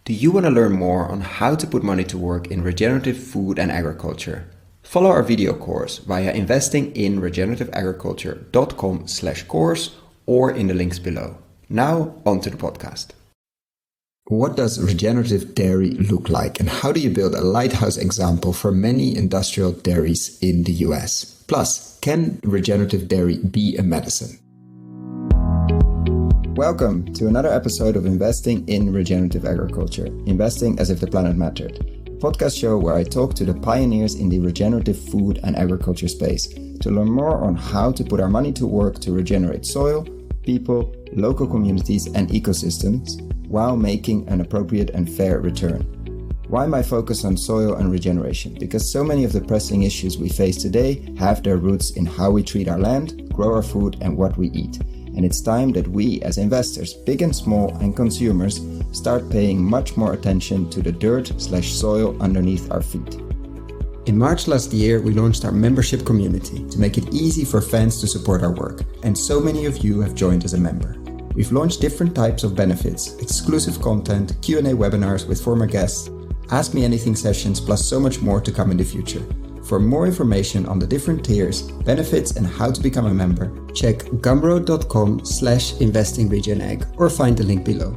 Do you want to learn more on how to put money to work in regenerative food and agriculture? Follow our video course via investinginregenerativeagriculture.com/course or in the links below. Now, on to the podcast. What does regenerative dairy look like, and how do you build a lighthouse example for many industrial dairies in the US? Plus, can regenerative dairy be a medicine? Welcome to another episode of Investing in Regenerative Agriculture, Investing as if the planet mattered, a podcast show where I talk to the pioneers in the regenerative food and agriculture space to learn more on how to put our money to work to regenerate soil, people, local communities and ecosystems while making an appropriate and fair return. Why my focus on soil and regeneration? Because so many of the pressing issues we face today have their roots in how we treat our land, grow our food and what we eat. And it's time that we as investors, big and small, and consumers start paying much more attention to the dirt/soil underneath our feet. In March last year, we launched our membership community to make it easy for fans to support our work. And so many of you have joined as a member. We've launched different types of benefits, exclusive content, Q&A webinars with former guests, Ask Me Anything sessions, plus so much more to come in the future. For more information on the different tiers, benefits and how to become a member, check gumroad.com/investingregen.ag or find the link below.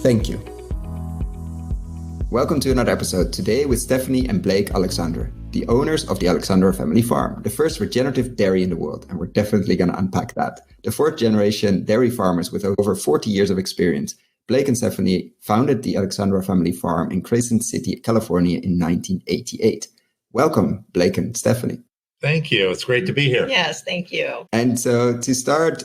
Thank you. Welcome to another episode today with Stephanie and Blake Alexandre, the owners of the Alexandre Family Farm, the first regenerative dairy in the world, and we're definitely going to unpack that. The fourth generation dairy farmers with over 40 years of experience. Blake and Stephanie founded the Alexandre Family Farm in Crescent City, California in 1988. Welcome, Blake and Stephanie. Thank you. It's great to be here. Yes, thank you. And so to start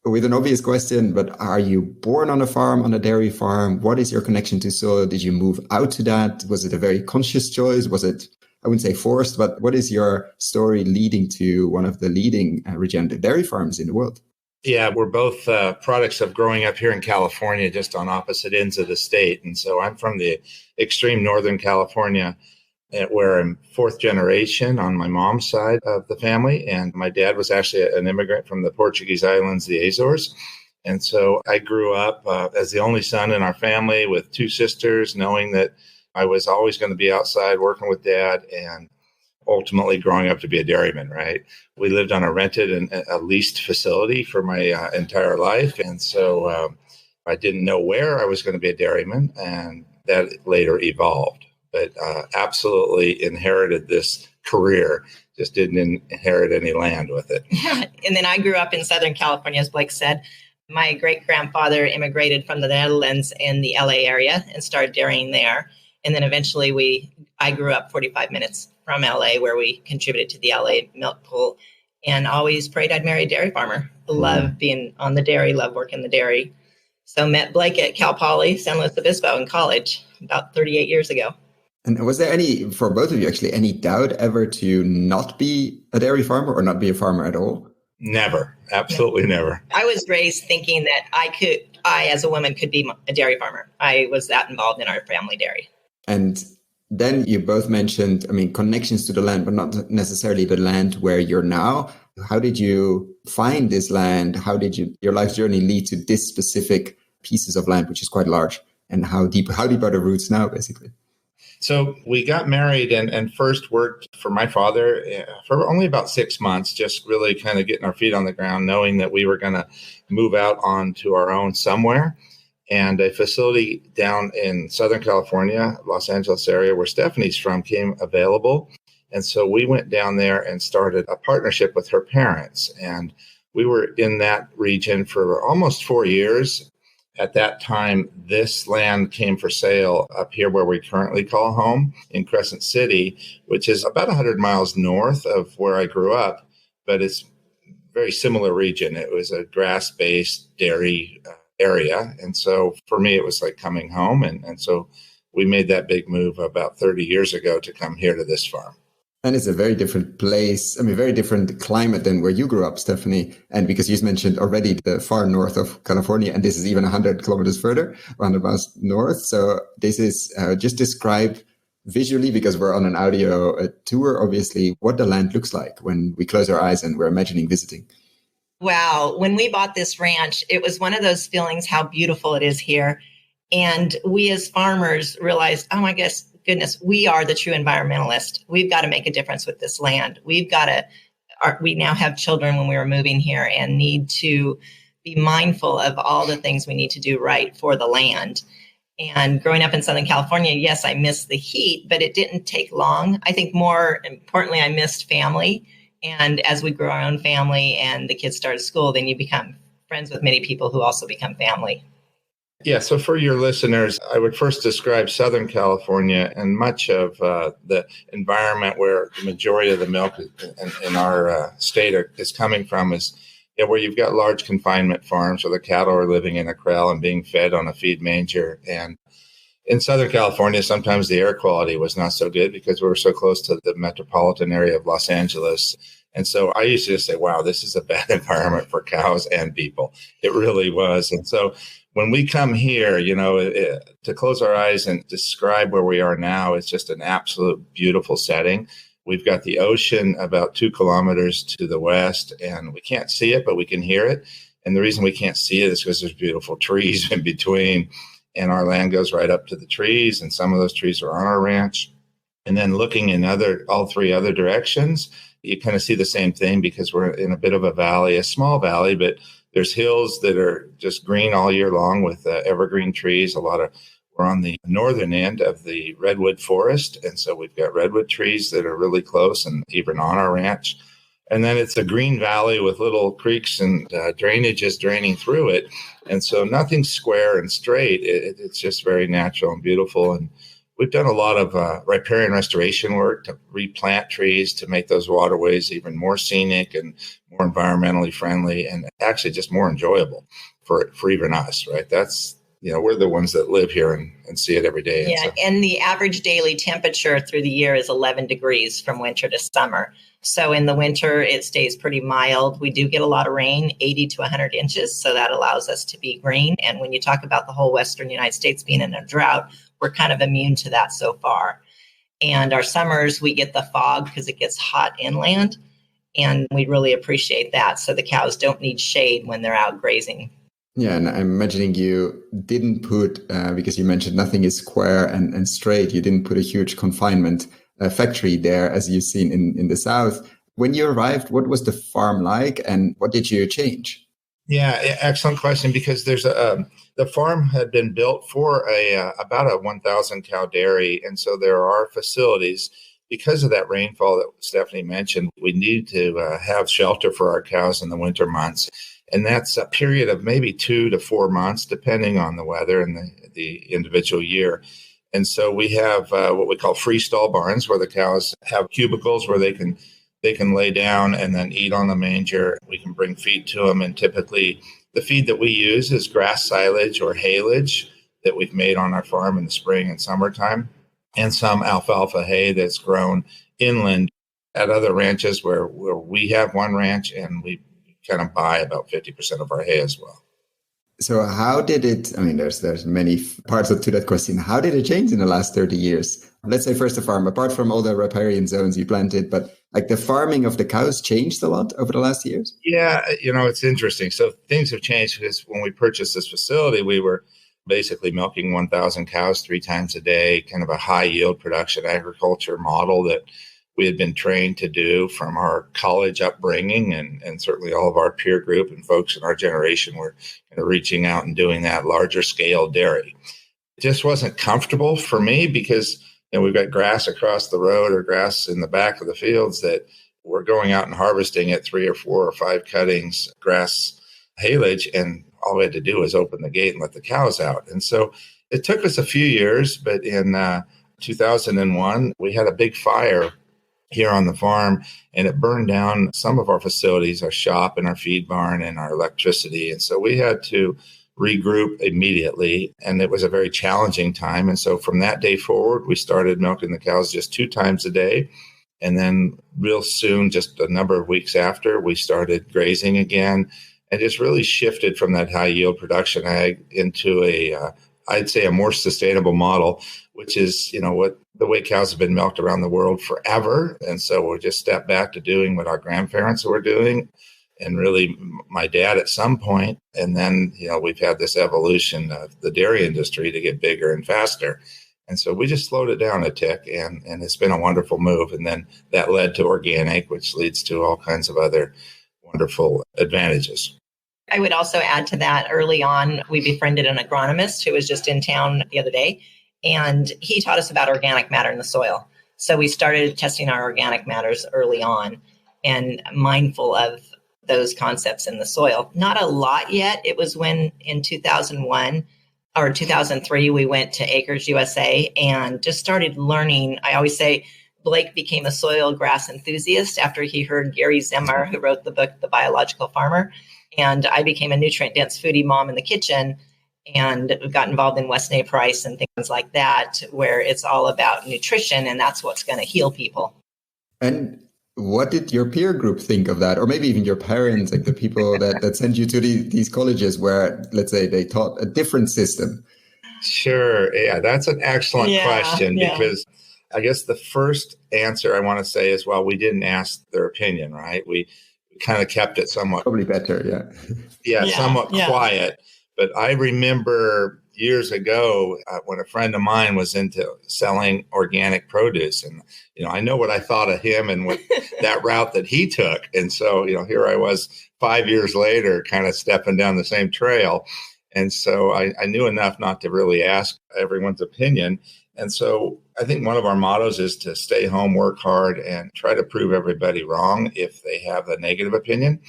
with an obvious question, but are you born on a farm, on a dairy farm? What is your connection to soil? Did you move out to that? Was it a very conscious choice? Was it, I wouldn't say forced, but what is your story leading to one of the leading regenerative dairy farms in the world? Yeah, we're both products of growing up here in California, just on opposite ends of the state. And so I'm from the extreme Northern California, where I'm fourth generation on my mom's side of the family. And my dad was actually an immigrant from the Portuguese islands, the Azores. And so I grew up as the only son in our family with two sisters, knowing that I was always going to be outside working with dad and ultimately growing up to be a dairyman, right? We lived on a rented and a leased facility for my entire life. And so I didn't know where I was going to be a dairyman, and that later evolved. But absolutely inherited this career, just didn't inherit any land with it. And then I grew up in Southern California, as Blake said. My great-grandfather immigrated from the Netherlands in the LA area and started dairying there. And then eventually I grew up 45 minutes from LA, where we contributed to the LA milk pool, and always prayed I'd marry a dairy farmer. Love being on the dairy, love working the dairy. So met Blake at Cal Poly, San Luis Obispo in college about 38 years ago. And was there any, for both of you actually, any doubt ever to not be a dairy farmer or not be a farmer at all? Never. Absolutely never. I was raised thinking that I as a woman could be a dairy farmer. I was that involved in our family dairy. And then you both mentioned, connections to the land, but not necessarily the land where you're now. How did you find this land? How did your life journey lead to this specific pieces of land, which is quite large? And how deep are the roots now, basically? So we got married and first worked for my father for only about 6 months, just really kind of getting our feet on the ground, knowing that we were going to move out onto our own somewhere. And a facility down in Southern California, Los Angeles area, where Stephanie's from, came available. And so we went down there and started a partnership with her parents. And we were in that region for almost 4 years. At that time, this land came for sale up here where we currently call home in Crescent City, which is about 100 miles north of where I grew up, but it's a very similar region. It was a grass-based dairy area. And so for me, it was like coming home. And so we made that big move about 30 years ago to come here to this farm. And it's a very different place, very different climate than where you grew up, Stephanie. And because you mentioned already the far north of California, and this is even 100 kilometers further, 100 miles north. So this is just describe visually, because we're on an audio tour, obviously, what the land looks like when we close our eyes and we're imagining visiting. Wow. When we bought this ranch, it was one of those feelings how beautiful it is here. And we as farmers realized, oh my goodness, we are the true environmentalist. We've got to make a difference with this land. We now have children when we were moving here and need to be mindful of all the things we need to do right for the land. And growing up in Southern California, yes, I missed the heat, but it didn't take long. I think more importantly, I missed family. And as we grew our own family and the kids started school, then you become friends with many people who also become family. Yeah, so for your listeners, I would first describe Southern California and much of the environment where the majority of the milk in our state is coming from is where you've got large confinement farms where the cattle are living in a corral and being fed on a feed manger. And in Southern California, sometimes the air quality was not so good because we were so close to the metropolitan area of Los Angeles. And so I used to just say, wow, this is a bad environment for cows and people. It really was. And so when we come here, to close our eyes and describe where we are now, it's just an absolute beautiful setting. We've got the ocean about 2 kilometers to the west, and we can't see it, but we can hear it. And the reason we can't see it is because there's beautiful trees in between, and our land goes right up to the trees, and some of those trees are on our ranch. And then looking in all 3 other directions, you kind of see the same thing because we're in a bit of a valley, a small valley, but there's hills that are just green all year long with evergreen trees. We're on the northern end of the redwood forest. And so we've got redwood trees that are really close and even on our ranch. And then it's a green valley with little creeks and drainages draining through it. And so nothing's square and straight. It's just very natural and beautiful. And we've done a lot of riparian restoration work to replant trees to make those waterways even more scenic and more environmentally friendly and actually just more enjoyable for even us, right? That's, we're the ones that live here and see it every day. Yeah, and the average daily temperature through the year is 11 degrees from winter to summer. So in the winter, it stays pretty mild. We do get a lot of rain, 80 to 100 inches. So that allows us to be green. And when you talk about the whole Western United States being in a drought, we're kind of immune to that so far. And our summers, we get the fog because it gets hot inland. And we really appreciate that. So the cows don't need shade when they're out grazing. Yeah, and I'm imagining you didn't put, because you mentioned nothing is square and straight, you didn't put a huge confinement factory there as you've seen in the South. When you arrived, what was the farm like and what did you change? Yeah, excellent question, because there's the farm had been built for about a 1,000 cow dairy. And so there are facilities. Because of that rainfall that Stephanie mentioned, we need to have shelter for our cows in the winter months. And that's a period of maybe 2 to 4 months, depending on the weather and the individual year. And so we have what we call freestall barns, where the cows have cubicles where they can lay down and then eat on the manger. We can bring feed to them. And typically the feed that we use is grass silage or haylage that we've made on our farm in the spring and summertime, and some alfalfa hay that's grown inland at other ranches where we have one ranch, and we kind of buy about 50% of our hay as well. So how did it, there's many parts to that question. How did it change in the last 30 years? Let's say first the farm, apart from all the riparian zones you planted, but like the farming of the cows changed a lot over the last years? Yeah, it's interesting. So things have changed because when we purchased this facility, we were basically milking 1,000 cows 3 times a day, kind of a high yield production agriculture model that we had been trained to do from our college upbringing, and certainly all of our peer group and folks in our generation were kind of reaching out and doing that larger scale dairy. It just wasn't comfortable for me because we've got grass across the road or grass in the back of the fields that we're going out and harvesting at 3 or 4 or 5 cuttings, grass haylage, and all we had to do was open the gate and let the cows out. And so it took us a few years, but in 2001, we had a big fire here on the farm, and it burned down some of our facilities, our shop and our feed barn and our electricity. And so we had to regroup immediately, and it was a very challenging time. And so from that day forward, we started milking the cows just 2 times a day. And then real soon, just a number of weeks after, we started grazing again, and just really shifted from that high yield production ag into I'd say a more sustainable model, which is, the way cows have been milked around the world forever. And so we'll just step back to doing what our grandparents were doing. and really my dad at some point. And then, we've had this evolution of the dairy industry to get bigger and faster. And so we just slowed it down a tick, and it's been a wonderful move. And then that led to organic, which leads to all kinds of other wonderful advantages. I would also add to that, early on, we befriended an agronomist who was just in town the other day, and he taught us about organic matter in the soil. So we started testing our organic matters early on and mindful of those concepts in the soil. Not a lot yet. It was when in 2001 or 2003, we went to Acres USA and just started learning. I always say Blake became a soil grass enthusiast after he heard Gary Zimmer, who wrote the book, The Biological Farmer. And I became a nutrient-dense foodie mom in the kitchen and got involved in Weston A. Price and things like that, where it's all about nutrition, and that's what's going to heal people. And what did your peer group think of that? Or maybe even your parents, like the people that sent you to these colleges where, let's say, they taught a different system? Sure. Yeah, that's an excellent question, because I guess the first answer I want to say is, well, we didn't ask their opinion, right? We kind of kept it somewhat. Probably better, somewhat quiet. But I remember years ago when a friend of mine was into selling organic produce, and I know what I thought of him and what that route that he took. And so here I was 5 years later, kind of stepping down the same trail. And so I knew enough not to really ask everyone's opinion. And so I think one of our mottos is to stay home, work hard, and try to prove everybody wrong if they have a negative opinion,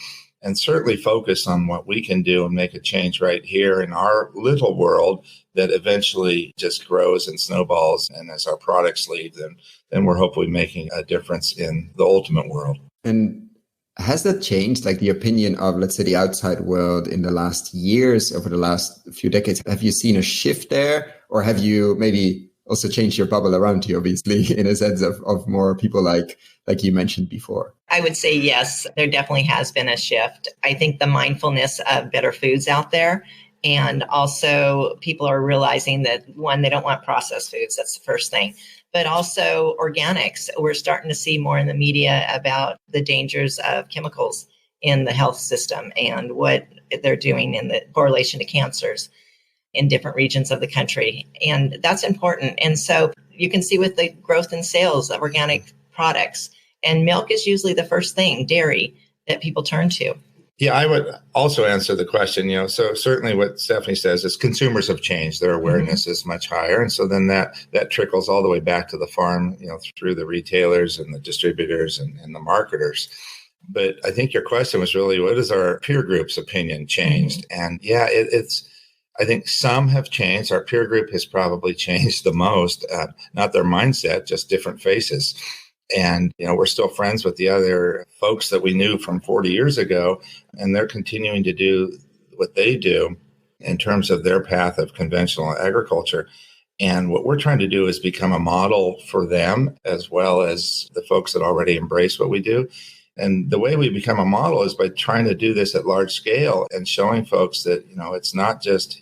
and certainly focus on what we can do and make a change right here in our little world that eventually just grows and snowballs. And as our products leave, then we're hopefully making a difference in the ultimate world. And has that changed, like the opinion of, let's say, the outside world in the last years, over the last few decades? Have you seen a shift there, or have you maybe also changed your bubble around you, obviously, in a sense of more people like you mentioned before? I would say yes, there definitely has been a shift. I think the mindfulness of better foods out there, and also people are realizing that, one, they don't want processed foods. That's the first thing. But also organics. We're starting to see more in the media about the dangers of chemicals in the health system and what they're doing in the correlation to cancers in different regions of the country. And that's important. And so you can see with the growth in sales of organic products, and milk is usually the first thing, dairy, that people turn to. Yeah, I would also answer the question, so certainly what Stephanie says is consumers have changed. Their awareness is much higher. And so then that trickles all the way back to the farm, through the retailers and the distributors and the marketers. But I think your question was really, what is our peer group's opinion changed? And it's I think some have changed. Our peer group has probably changed the most, not their mindset, just different faces. And, we're still friends with the other folks that we knew from 40 years ago, and they're continuing to do what they do in terms of their path of conventional agriculture. And what we're trying to do is become a model for them, as well as the folks that already embrace what we do. And the way we become a model is by trying to do this at large scale and showing folks that, it's not just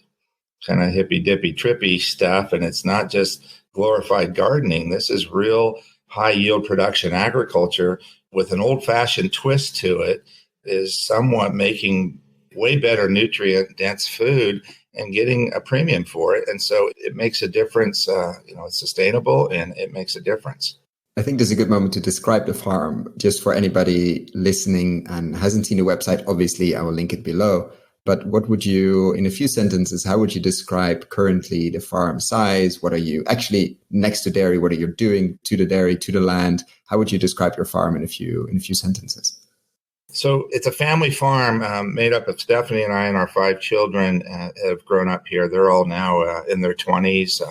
kind of hippy dippy trippy stuff, and it's not just glorified gardening. This is real high yield production agriculture with an old fashioned twist to it, is somewhat making way better nutrient dense food and getting a premium for it. And so it makes a difference. It's sustainable and it makes a difference. I think this is a good moment to describe the farm, just for anybody listening and hasn't seen the website. Obviously, I will link it below. But what would you, in a few sentences, how would you describe currently the farm size? What are you actually next to dairy? What are you doing to the dairy, to the land? How would you describe your farm in a few sentences? So it's a family farm made up of Stephanie and I, and our 5 children have grown up here. They're all now in their 20s.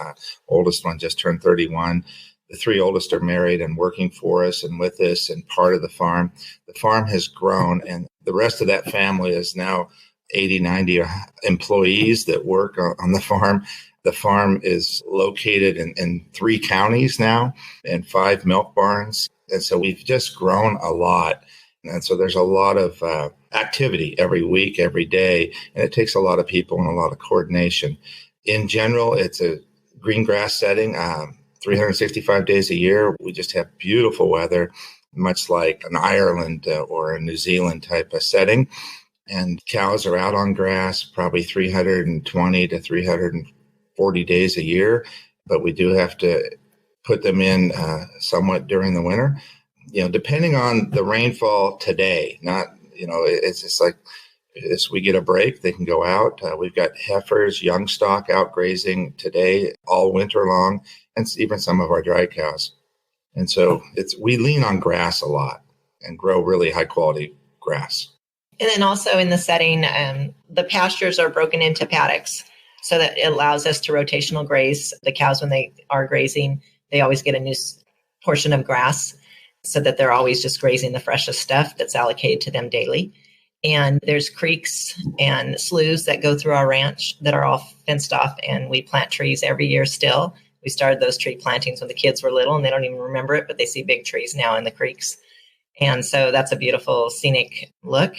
Oldest one just turned 31. The 3 oldest are married and working for us and with us and part of the farm. The farm has grown, and the rest of that family is now 80, 90 employees that work on the farm. The farm is located in 3 counties now and 5 milk barns. And so we've just grown a lot. And so there's a lot of activity every week, every day, and it takes a lot of people and a lot of coordination. In general, it's a green grass setting, 365 days a year. We just have beautiful weather. much like an Ireland or a New Zealand type of setting. And cows are out on grass probably 320 to 340 days a year, but we do have to put them in somewhat during the winter. Depending on the rainfall today, it's just like as we get a break, they can go out. We've got heifers, young stock out grazing today all winter long, and even some of our dry cows. And so we lean on grass a lot and grow really high quality grass. And then also in the setting, the pastures are broken into paddocks so that it allows us to rotational graze. The cows, when they are grazing, they always get a new portion of grass so that they're always just grazing the freshest stuff that's allocated to them daily. And there's creeks and sloughs that go through our ranch that are all fenced off, and we plant trees every year still. We started those tree plantings when the kids were little, and they don't even remember it, but they see big trees now in the creeks. And so that's a beautiful scenic look.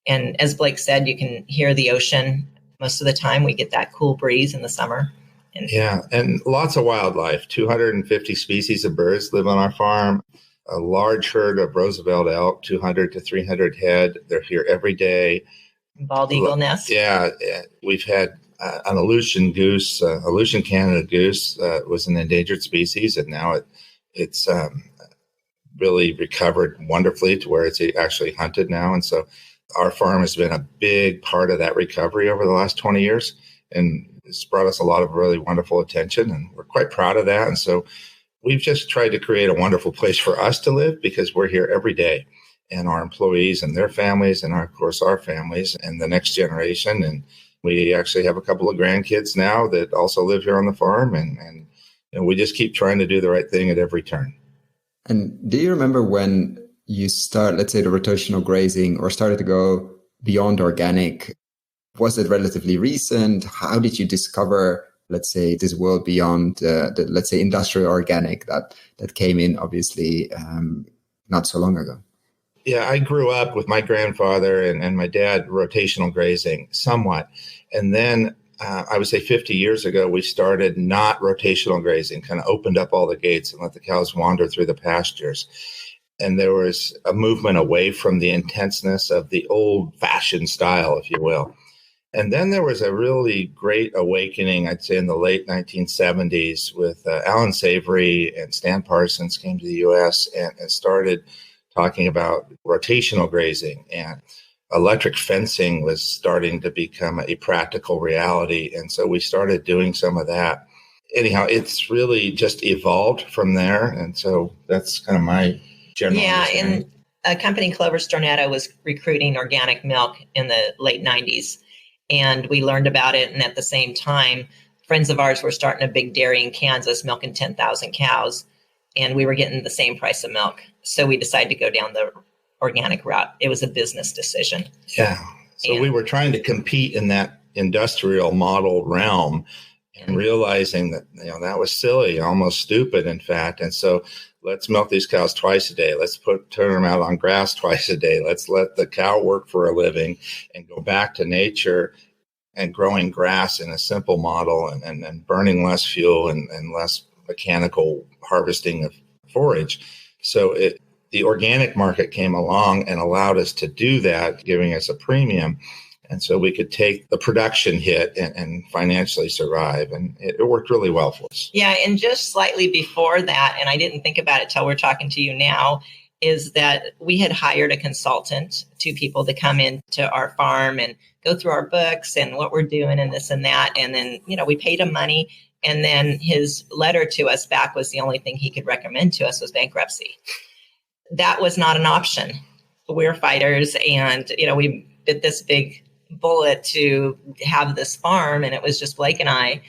And as Blake said, you can hear the ocean most of the time. We get that cool breeze in the summer. And lots of wildlife. 250 species of birds live on our farm. A large herd of Roosevelt elk, 200 to 300 head. They're here every day. Bald eagle nest. Yeah. We've had an Aleutian goose, Aleutian Canada goose was an endangered species, and now it's really recovered wonderfully to where it's actually hunted now. And so our farm has been a big part of that recovery over the last 20 years, and it's brought us a lot of really wonderful attention, and we're quite proud of that. And so we've just tried to create a wonderful place for us to live because we're here every day, and our employees and their families, and of course our families and the next generation. And we actually have a couple of grandkids now that also live here on the farm, and we just keep trying to do the right thing at every turn. And do you remember when you start, let's say, the rotational grazing or started to go beyond organic? Was it relatively recent? How did you discover, let's say, this world beyond the let's say, industrial organic that came in, obviously, not so long ago? Yeah, I grew up with my grandfather and my dad rotational grazing somewhat. And then I would say 50 years ago, we started not rotational grazing, kind of opened up all the gates and let the cows wander through the pastures. And there was a movement away from the intenseness of the old-fashioned style, if you will. And then there was a really great awakening, I'd say, in the late 1970s with Alan Savory and Stan Parsons came to the U.S. and started talking about rotational grazing, and electric fencing was starting to become a practical reality. And so we started doing some of that. Anyhow, it's really just evolved from there. And so that's kind of my general understanding. And a company, Clover Stornetto, was recruiting organic milk in the late 90s. And we learned about it. And at the same time, friends of ours were starting a big dairy in Kansas, milking 10,000 cows. And we were getting the same price of milk. So we decided to go down the organic route. It was a business decision. Yeah. So we were trying to compete in that industrial model realm and realizing that, that was silly, almost stupid, in fact. And so let's milk these cows twice a day. Let's turn them out on grass twice a day. Let's let the cow work for a living and go back to nature and growing grass in a simple model and burning less fuel and less mechanical harvesting of forage. So the organic market came along and allowed us to do that, giving us a premium. And so we could take the production hit and financially survive. And it worked really well for us. Yeah. And just slightly before that, and I didn't think about it till we're talking to you now, is that we had hired a consultant, 2 people, to come into our farm and go through our books and what we're doing and this and that. And then, we paid him money. And then his letter to us back was the only thing he could recommend to us was bankruptcy. That was not an option. We're fighters, and, we bit this big bullet to have this farm, and it was just Blake and I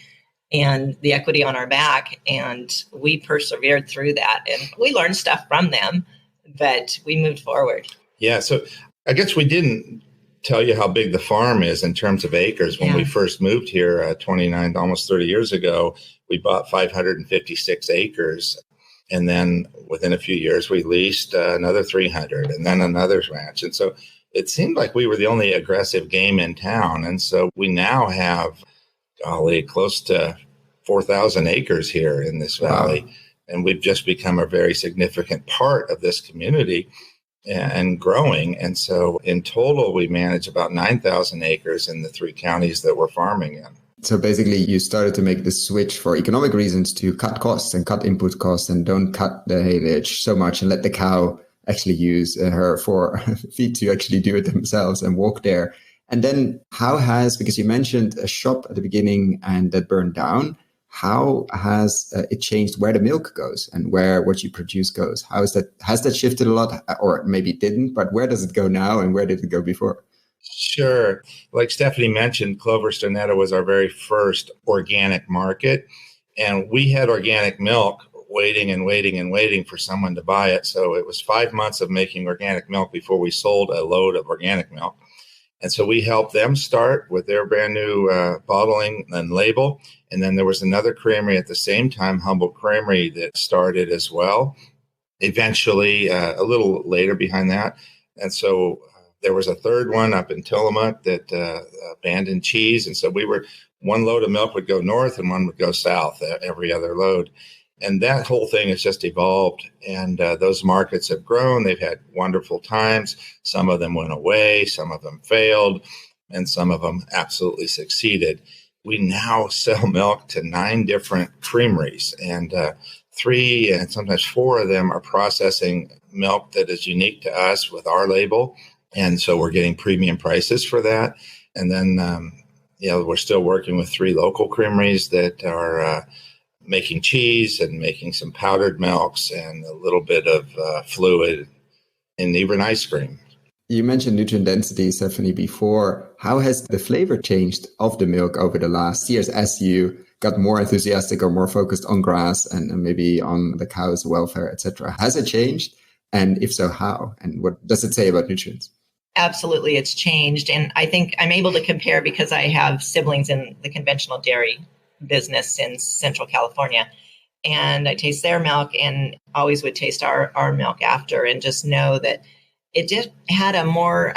and the equity on our back, and we persevered through that, and we learned stuff from them, but we moved forward. Yeah. So I guess we didn't tell you how big the farm is in terms of acres. When we first moved here 29, almost 30 years ago, we bought 556 acres. And then within a few years, we leased another 300 and then another ranch. And so it seemed like we were the only aggressive game in town. And so we now have, close to 4,000 acres here in this valley. Wow. And we've just become a very significant part of this community and growing. And so in total, we manage about 9,000 acres in the 3 counties that we're farming in. So basically, you started to make the switch for economic reasons to cut costs and cut input costs and don't cut the haylage so much and let the cow actually use her 4 feet to actually do it themselves and walk there. And then because you mentioned a shop at the beginning and that burned down, how has it changed where the milk goes and where what you produce goes? Has that shifted a lot, or maybe it didn't, but where does it go now and where did it go before? Sure. Like Stephanie mentioned, Clover Stonetta was our very first organic market. And we had organic milk waiting for someone to buy it. So it was 5 months of making organic milk before we sold a load of organic milk. And so we helped them start with their brand new bottling and label. And then there was another creamery at the same time, Humboldt Creamery, that started as well. Eventually, a little later behind that. And so there was a third one up in Tillamook that abandoned cheese. And so one load of milk would go north and one would go south every other load. And that whole thing has just evolved. And those markets have grown. They've had wonderful times. Some of them went away. Some of them failed. And some of them absolutely succeeded. We now sell milk to 9 different creameries. And 3 and sometimes 4 of them are processing milk that is unique to us with our label. And so we're getting premium prices for that. And then, we're still working with 3 local creameries that are making cheese and making some powdered milks and a little bit of fluid and even ice cream. You mentioned nutrient density, Stephanie, before. How has the flavor changed of the milk over the last years as you got more enthusiastic or more focused on grass and maybe on the cow's welfare, etc.? Has it changed? And if so, how? And what does it say about nutrients? Absolutely, it's changed. And I think I'm able to compare because I have siblings in the conventional dairy business in Central California. And I taste their milk and always would taste our milk after and just know that it just had a more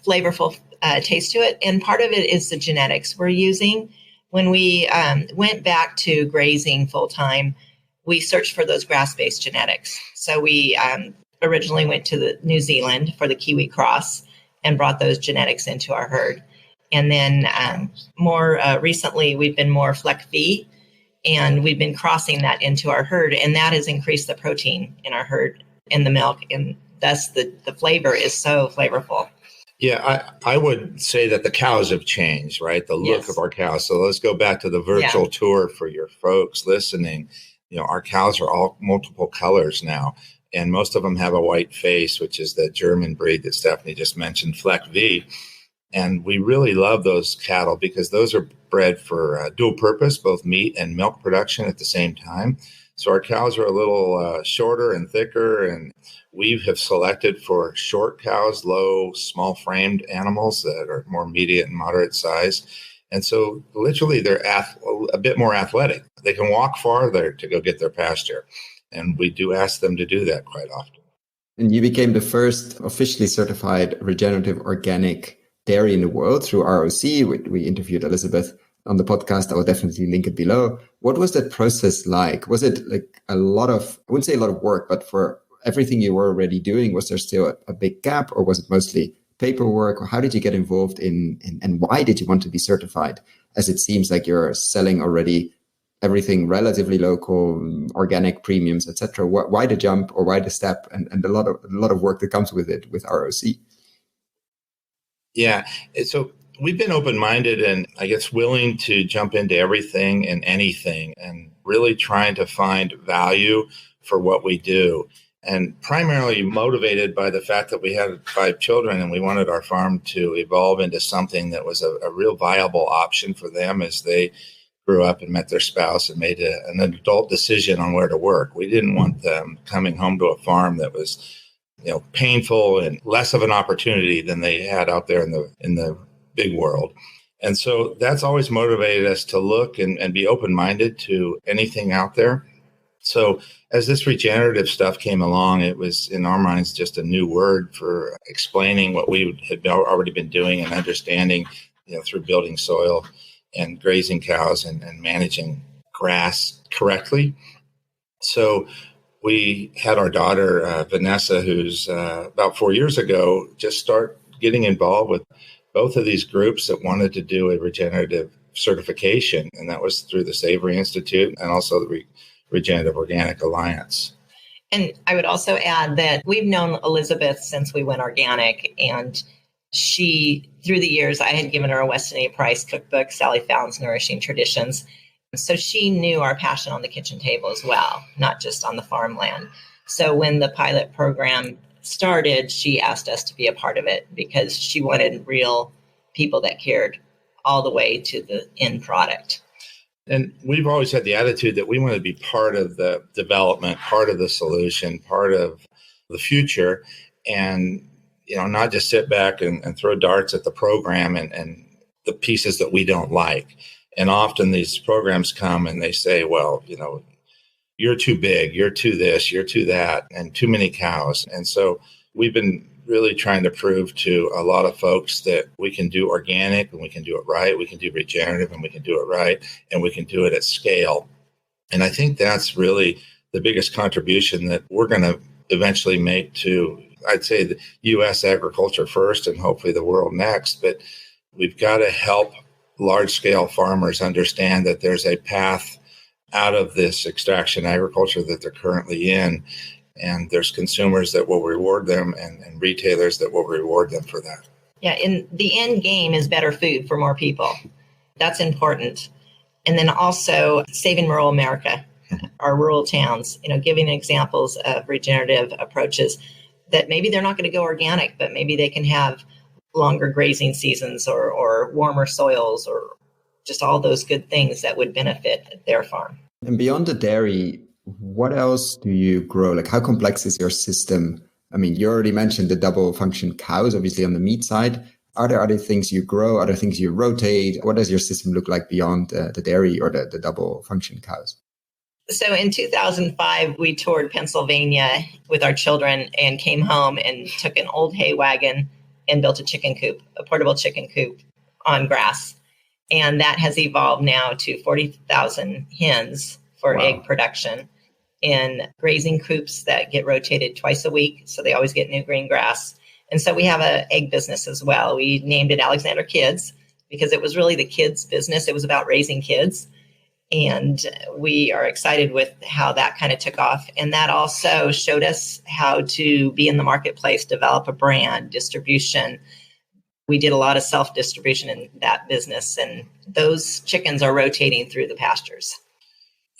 flavorful taste to it. And part of it is the genetics we're using. When we went back to grazing full time, we searched for those grass-based genetics. So we originally went to New Zealand for the Kiwi cross and brought those genetics into our herd. And then more recently, we've been more Fleck V, and we've been crossing that into our herd, and that has increased the protein in our herd in the milk, and thus the flavor is so flavorful. Yeah, I would say that the cows have changed, right? The look of our cows. So let's go back to the virtual tour for your folks listening. Our cows are all multiple colors now, and most of them have a white face, which is the German breed that Stephanie just mentioned, Fleck V. And we really love those cattle because those are bred for dual purpose, both meat and milk production at the same time. So our cows are a little shorter and thicker, and we have selected for short cows, low, small-framed animals that are more medium and moderate size. And so literally they're a bit more athletic. They can walk farther to go get their pasture. And we do ask them to do that quite often. And you became the first officially certified regenerative organic dairy in the world through ROC. We interviewed Elizabeth on the podcast. I will definitely link it below. What was that process like? Was it like I wouldn't say a lot of work, but for everything you were already doing, was there still a big gap, or was it mostly paperwork? Or how did you get involved in and why did you want to be certified? As it seems like you're selling already everything relatively local, organic premiums, etc. Why the jump, or why the step, and a lot of work that comes with it with ROC? Yeah. So we've been open-minded and I guess willing to jump into everything and anything and really trying to find value for what we do. And primarily motivated by the fact that we had 5 children and we wanted our farm to evolve into something that was a real viable option for them as they grew up and met their spouse and made an adult decision on where to work. We didn't want them coming home to a farm that was painful and less of an opportunity than they had out there in the big world. And so that's always motivated us to look and be open-minded to anything out there. So as this regenerative stuff came along, it was in our minds just a new word for explaining what we had already been doing and understanding, through building soil and grazing cows and managing grass correctly. So we had our daughter, Vanessa, who's about 4 years ago, just start getting involved with both of these groups that wanted to do a regenerative certification. And that was through the Savory Institute and also the Regenerative Organic Alliance. And I would also add that we've known Elizabeth since we went organic, and she, through the years, I had given her a Weston A. Price cookbook, Sally Fallon's Nourishing Traditions. So she knew our passion on the kitchen table as well, not just on the farmland. So when the pilot program started, she asked us to be a part of it because she wanted real people that cared all the way to the end product. And we've always had the attitude that we want to be part of the development, part of the solution, part of the future, and not just sit back and throw darts at the program and the pieces that we don't like. And often these programs come and they say, well, you're too big, you're too this, you're too that, and too many cows. And so we've been really trying to prove to a lot of folks that we can do organic and we can do it right. We can do regenerative and we can do it right. And we can do it at scale. And I think that's really the biggest contribution that we're going to eventually make to, I'd say, the U.S. agriculture first and hopefully the world next. But we've got to help large scale farmers understand that there's a path out of this extraction agriculture that they're currently in. And there's consumers that will reward them and retailers that will reward them for that. Yeah, and the end game is better food for more people. That's important. And then also saving rural America, our rural towns, giving examples of regenerative approaches that maybe they're not going to go organic, but maybe they can have longer grazing seasons or warmer soils or just all those good things that would benefit their farm. And beyond the dairy, what else do you grow? Like, how complex is your system? I mean, you already mentioned the double function cows, obviously on the meat side. Are there other things you grow, other things you rotate? What does your system look like beyond the dairy or the double function cows? So in 2005, we toured Pennsylvania with our children and came home and took an old hay wagon and built a chicken coop, a portable chicken coop on grass. And that has evolved now to 40,000 hens for egg production in grazing coops that get rotated twice a week. So they always get new green grass. And so we have an egg business as well. We named it Alexandre Kids because it was really the kids' business. It was about raising kids. And we are excited with how that kind of took off. And that also showed us how to be in the marketplace, develop a brand, distribution. We did a lot of self-distribution in that business. And those chickens are rotating through the pastures.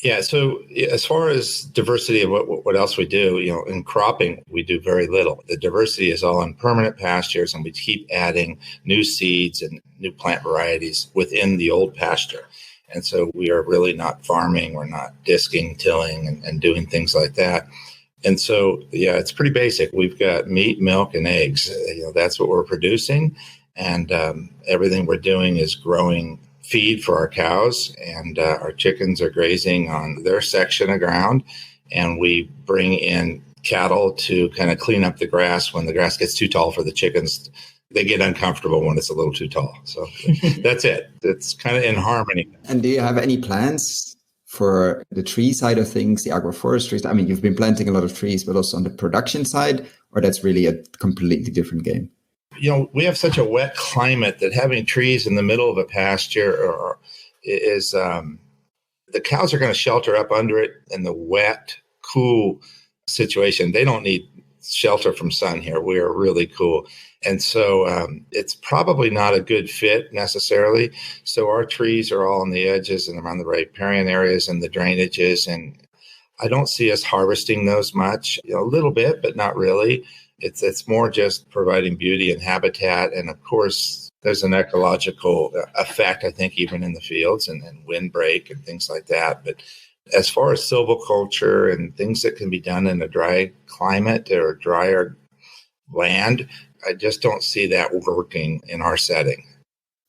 Yeah. So as far as diversity of what else we do, in cropping, we do very little. The diversity is all in permanent pastures, and we keep adding new seeds and new plant varieties within the old pasture. And so we are really not farming. We're not disking, tilling, and doing things like that. And so, it's pretty basic. We've got meat, milk, and eggs. That's what we're producing. And everything we're doing is growing feed for our cows, and our chickens are grazing on their section of ground, and we bring in cattle to kind of clean up the grass when the grass gets too tall for the chickens. They get uncomfortable when it's a little too tall. So that's it. It's kind of in harmony. And do you have any plans for the tree side of things, the agroforestry? I mean, you've been planting a lot of trees, but also on the production side, or that's really a completely different game? We have such a wet climate that having trees in the middle of a pasture is the cows are going to shelter up under it in the wet, cool situation. They don't need shelter from sun here. We are really cool. And so it's probably not a good fit necessarily. So our trees are all on the edges and around the riparian areas and the drainages. And I don't see us harvesting those much, a little bit, but not really. It's more just providing beauty and habitat. And of course, there's an ecological effect, I think, even in the fields and windbreak and things like that. But as far as silviculture and things that can be done in a dry climate or drier land, I just don't see that working in our setting.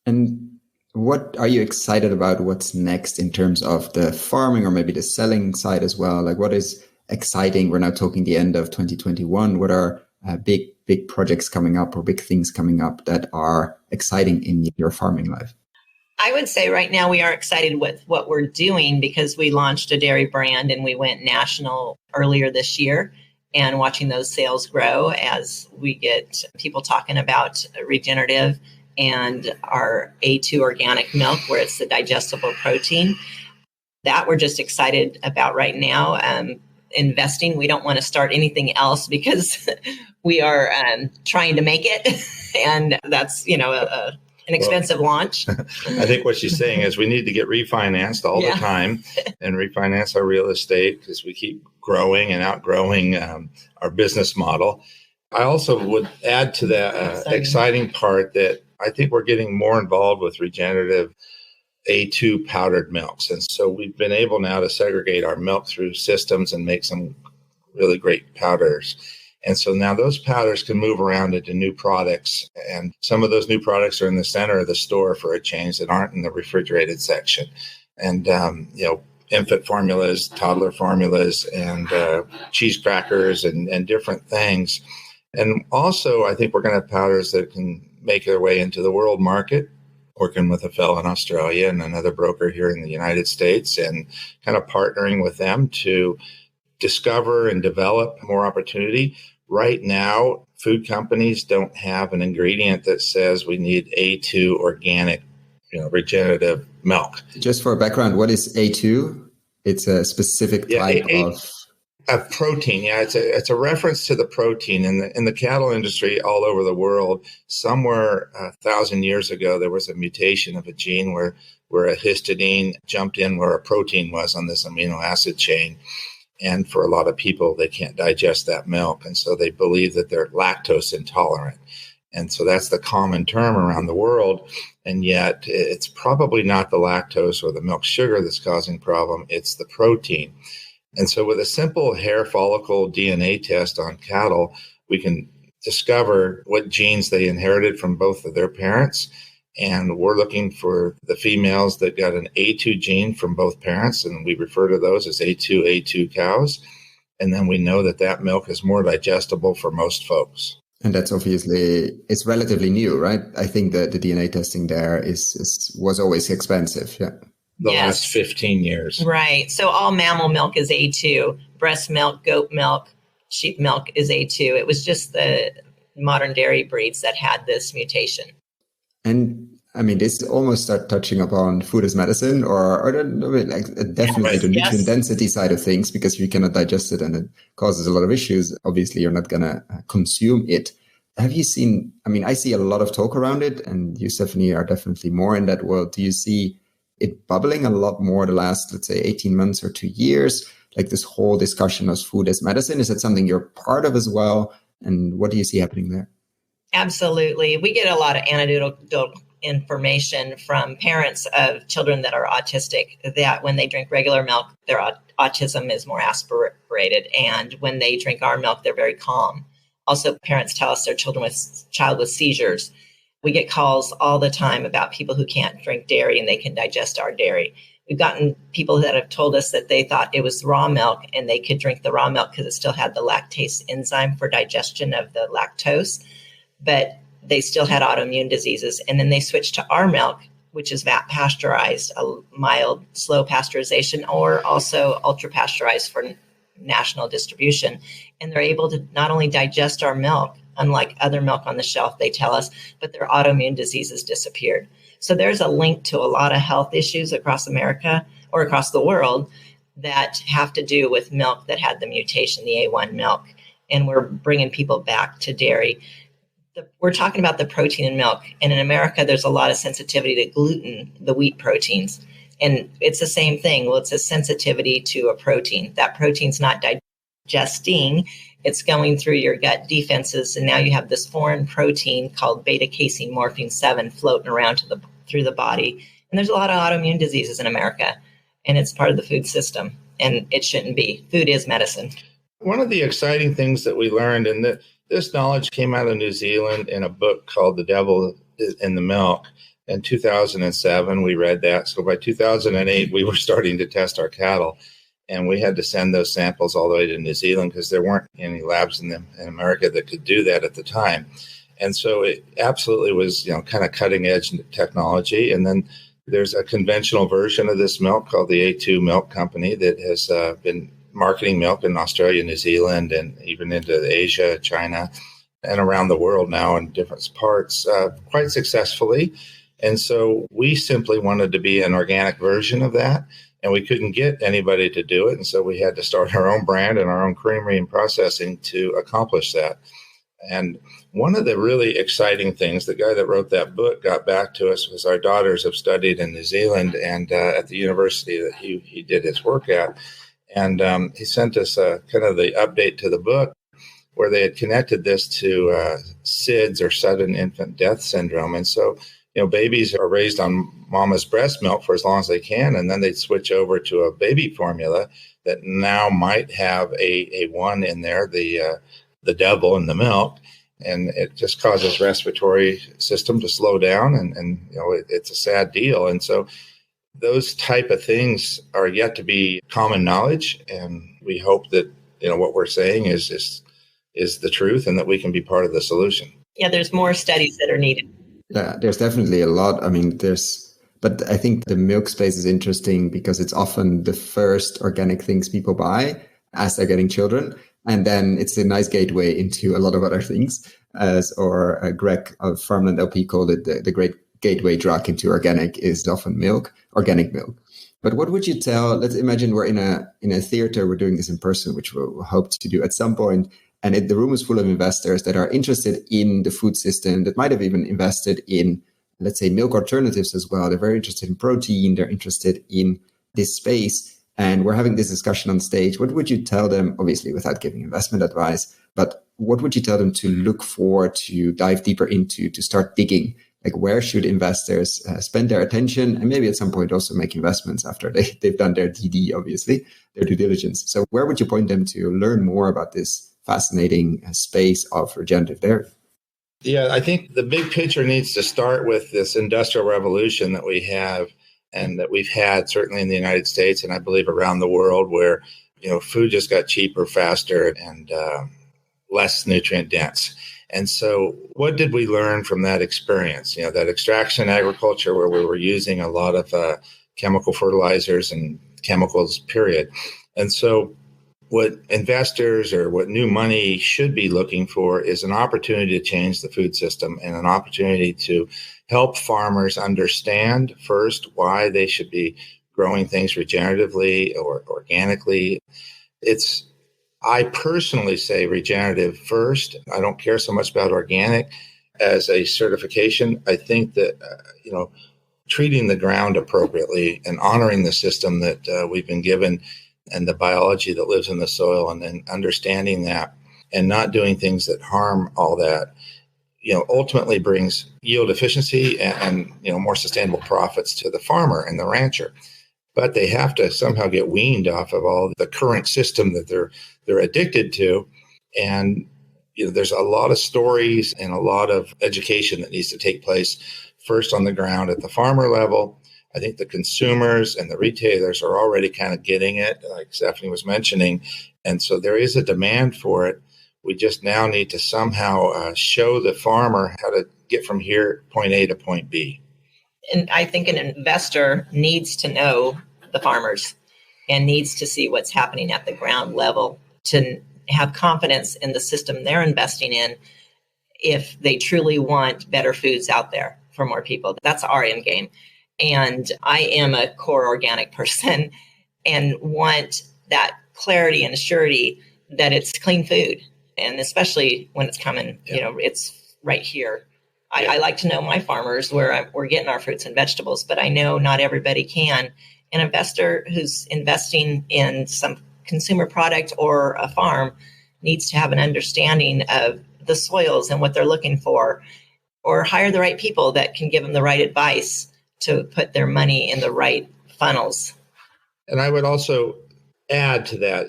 And what are you excited about? What's next in terms of the farming or maybe the selling side as well? Like, what is exciting? We're now talking the end of 2021. What are big projects coming up or big things coming up that are exciting in your farming life? I would say right now we are excited with what we're doing because we launched a dairy brand and we went national earlier this year, and watching those sales grow as we get people talking about regenerative and our A2 organic milk, where it's the digestible protein. That we're just excited about right now. Investing, we don't want to start anything else because we are trying to make it. And that's, an expensive launch. I think what she's saying is we need to get refinanced all the time and refinance our real estate because we keep growing and outgrowing our business model. I also would add to that exciting part that I think we're getting more involved with regenerative A2 powdered milks. And so we've been able now to segregate our milk through systems and make some really great powders. And so now those powders can move around into new products. And some of those new products are in the center of the store for a change that aren't in the refrigerated section. And, infant formulas, toddler formulas, and cheese crackers and different things. And also, I think we're going to have powders that can make their way into the world market, working with a fellow in Australia and another broker here in the United States, and kind of partnering with them to discover and develop more opportunity. Right now, food companies don't have an ingredient that says we need A2 organic, regenerative milk. Just for background, what is A2? It's a specific type of protein. Yeah, it's a reference to the protein in the cattle industry all over the world. Somewhere 1,000 years ago, there was a mutation of a gene where a histidine jumped in where a protein was on this amino acid chain. And for a lot of people, they can't digest that milk. And so they believe that they're lactose intolerant. And so that's the common term around the world. And yet it's probably not the lactose or the milk sugar that's causing problem. It's the protein. And so with a simple hair follicle DNA test on cattle, we can discover what genes they inherited from both of their parents. And we're looking for the females that got an A2 gene from both parents, and we refer to those as A2 cows. And then we know that milk is more digestible for most folks. And that's obviously, it's relatively new, right? I think that the DNA testing there was always expensive. Yeah. The last 15 years. Right. So all mammal milk is A2. Breast milk, goat milk, sheep milk is A2. It was just the modern dairy breeds that had this mutation. And I mean, this almost start touching upon food as medicine, or definitely the nutrient density side of things, because if you cannot digest it and it causes a lot of issues, obviously you're not going to consume it. Have you seen, I see a lot of talk around it, and you, Stephanie, are definitely more in that world. Do you see it bubbling a lot more the last, let's say, 18 months or 2 years, like this whole discussion of food as medicine? Is that something you're part of as well? And what do you see happening there? Absolutely. We get a lot of anecdotal information from parents of children that are autistic, that when they drink regular milk, their autism is more aspirated. And when they drink our milk, they're very calm. Also, parents tell us their child with seizures. We get calls all the time about people who can't drink dairy and they can digest our dairy. We've gotten people that have told us that they thought it was raw milk and they could drink the raw milk because it still had the lactase enzyme for digestion of the lactose, but they still had autoimmune diseases. And then they switched to our milk, which is VAT pasteurized, a mild, slow pasteurization, or also ultra pasteurized for national distribution. And they're able to not only digest our milk, unlike other milk on the shelf, they tell us, but their autoimmune diseases disappeared. So there's a link to a lot of health issues across America or across the world that have to do with milk that had the mutation, the A1 milk. And we're bringing people back to dairy. We're talking about the protein in milk. And in America, there's a lot of sensitivity to gluten, the wheat proteins. And it's the same thing. Well, it's a sensitivity to a protein. That protein's not digesting. It's going through your gut defenses. And now you have this foreign protein called beta-casein morphine 7 floating around through the body. And there's a lot of autoimmune diseases in America. And it's part of the food system. And it shouldn't be. Food is medicine. One of the exciting things that we learned, and this knowledge came out of New Zealand in a book called The Devil in the Milk. In 2007, we read that. So by 2008, we were starting to test our cattle. And we had to send those samples all the way to New Zealand because there weren't any labs in America that could do that at the time. And so it absolutely was, kind of cutting edge technology. And then There's a conventional version of this milk called the A2 Milk Company that has been marketing milk in Australia, New Zealand, and even into Asia, China, and around the world now in different parts quite successfully. And so we simply wanted to be an organic version of that, and we couldn't get anybody to do it. And so we had to start our own brand and our own creamery and processing to accomplish that. And one of the really exciting things, the guy that wrote that book got back to us, was our daughters have studied in New Zealand and at the university that he did his work at. And he sent us kind of the update to the book where they had connected this to SIDS, or sudden infant death syndrome. And so, babies are raised on mama's breast milk for as long as they can, and then they switch over to a baby formula that now might have a one in there, the devil in the milk, and it just causes respiratory system to slow down, and it's a sad deal. And so those type of things are yet to be common knowledge, and we hope that what we're saying is the truth, and that we can be part of the solution. Yeah, there's more studies that are needed. Yeah, there's definitely a lot. But I think the milk space is interesting because it's often the first organic things people buy as they're getting children. And then it's a nice gateway into a lot of other things, Greg of Farmland LP called it the great gateway drug into organic is often milk, organic milk. But what would you tell, let's imagine we're in a theater, we're doing this in person, which we'll hope to do at some point, and the room is full of investors that are interested in the food system, that might have even invested in, let's say, milk alternatives as well. They're very interested in protein, they're interested in this space. And we're having this discussion on stage. What would you tell them, obviously without giving investment advice, but what would you tell them to look for, to dive deeper into, to start digging? Like, where should investors spend their attention, and maybe at some point also make investments after they've done their DD, obviously, their due diligence. So where would you point them to learn more about this fascinating space of regenerative dairy? Yeah, I think the big picture needs to start with this industrial revolution that we have, and that we've had certainly in the United States, and I believe around the world, where food just got cheaper, faster, and less nutrient dense. And so what did we learn from that experience? That extraction agriculture where we were using a lot of chemical fertilizers and chemicals, period. And so what investors or what new money should be looking for is an opportunity to change the food system, and an opportunity to help farmers understand first why they should be growing things regeneratively or organically. I personally say regenerative first. I don't care so much about organic as a certification. I think that, treating the ground appropriately and honoring the system that we've been given and the biology that lives in the soil, and then understanding that and not doing things that harm all that, ultimately brings yield efficiency and more sustainable profits to the farmer and the rancher. But they have to somehow get weaned off of all the current system that they're addicted to. And there's a lot of stories and a lot of education that needs to take place first on the ground at the farmer level. I think the consumers and the retailers are already kind of getting it, like Stephanie was mentioning. And so there is a demand for it. We just now need to somehow show the farmer how to get from here, point A to point B. And I think an investor needs to know the farmers and needs to see what's happening at the ground level to have confidence in the system they're investing in if they truly want better foods out there for more people. That's our end game. And I am a core organic person and want that clarity and surety that it's clean food. And especially when it's coming, it's right here. I like to know my farmers where we're getting our fruits and vegetables, but I know not everybody can. An investor who's investing in some consumer product or a farm needs to have an understanding of the soils and what they're looking for, or hire the right people that can give them the right advice to put their money in the right funnels. And I would also add to that,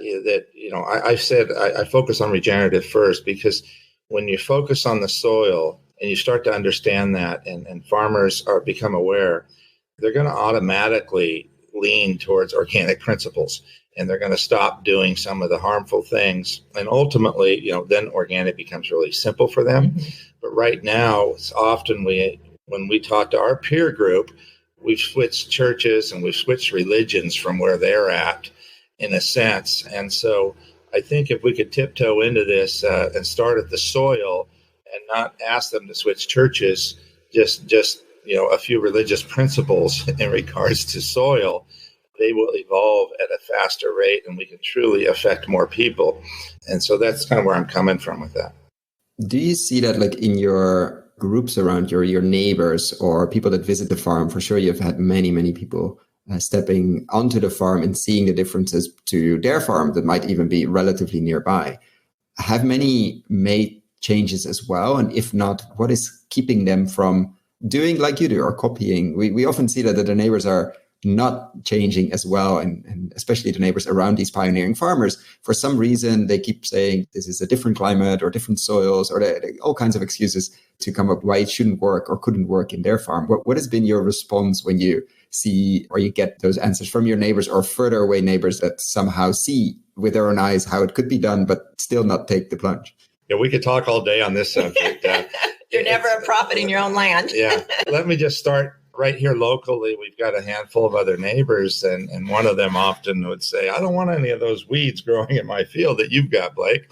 I said I focus on regenerative first, because when you focus on the soil and you start to understand that, and farmers become aware, they're going to automatically lean towards organic principles, and they're going to stop doing some of the harmful things. And ultimately, then organic becomes really simple for them. Mm-hmm. But right now, it's often when we talk to our peer group, we've switched churches and we've switched religions from where they're at, in a sense. And so I think if we could tiptoe into this and start at the soil and not ask them to switch churches, just a few religious principles in regards to soil, they will evolve at a faster rate and we can truly affect more people. And so that's kind of where I'm coming from with that. Do you see that like in your groups around your neighbors or people that visit the farm? For sure, you've had many people stepping onto the farm and seeing the differences to their farm that might even be relatively nearby. Have many made changes as well? And if not, what is keeping them from doing like you do or copying? We often see that the neighbors are not changing as well, and especially the neighbors around these pioneering farmers. For some reason, they keep saying this is a different climate or different soils or all kinds of excuses to come up why it shouldn't work or couldn't work in their farm. What has been your response when you see or you get those answers from your neighbors or further away neighbors that somehow see with their own eyes how it could be done, but still not take the plunge? Yeah, we could talk all day on this subject. You're never a prophet in your own land. Yeah. Let me just start right here locally. We've got a handful of other neighbors, and one of them often would say, I don't want any of those weeds growing in my field that you've got, Blake.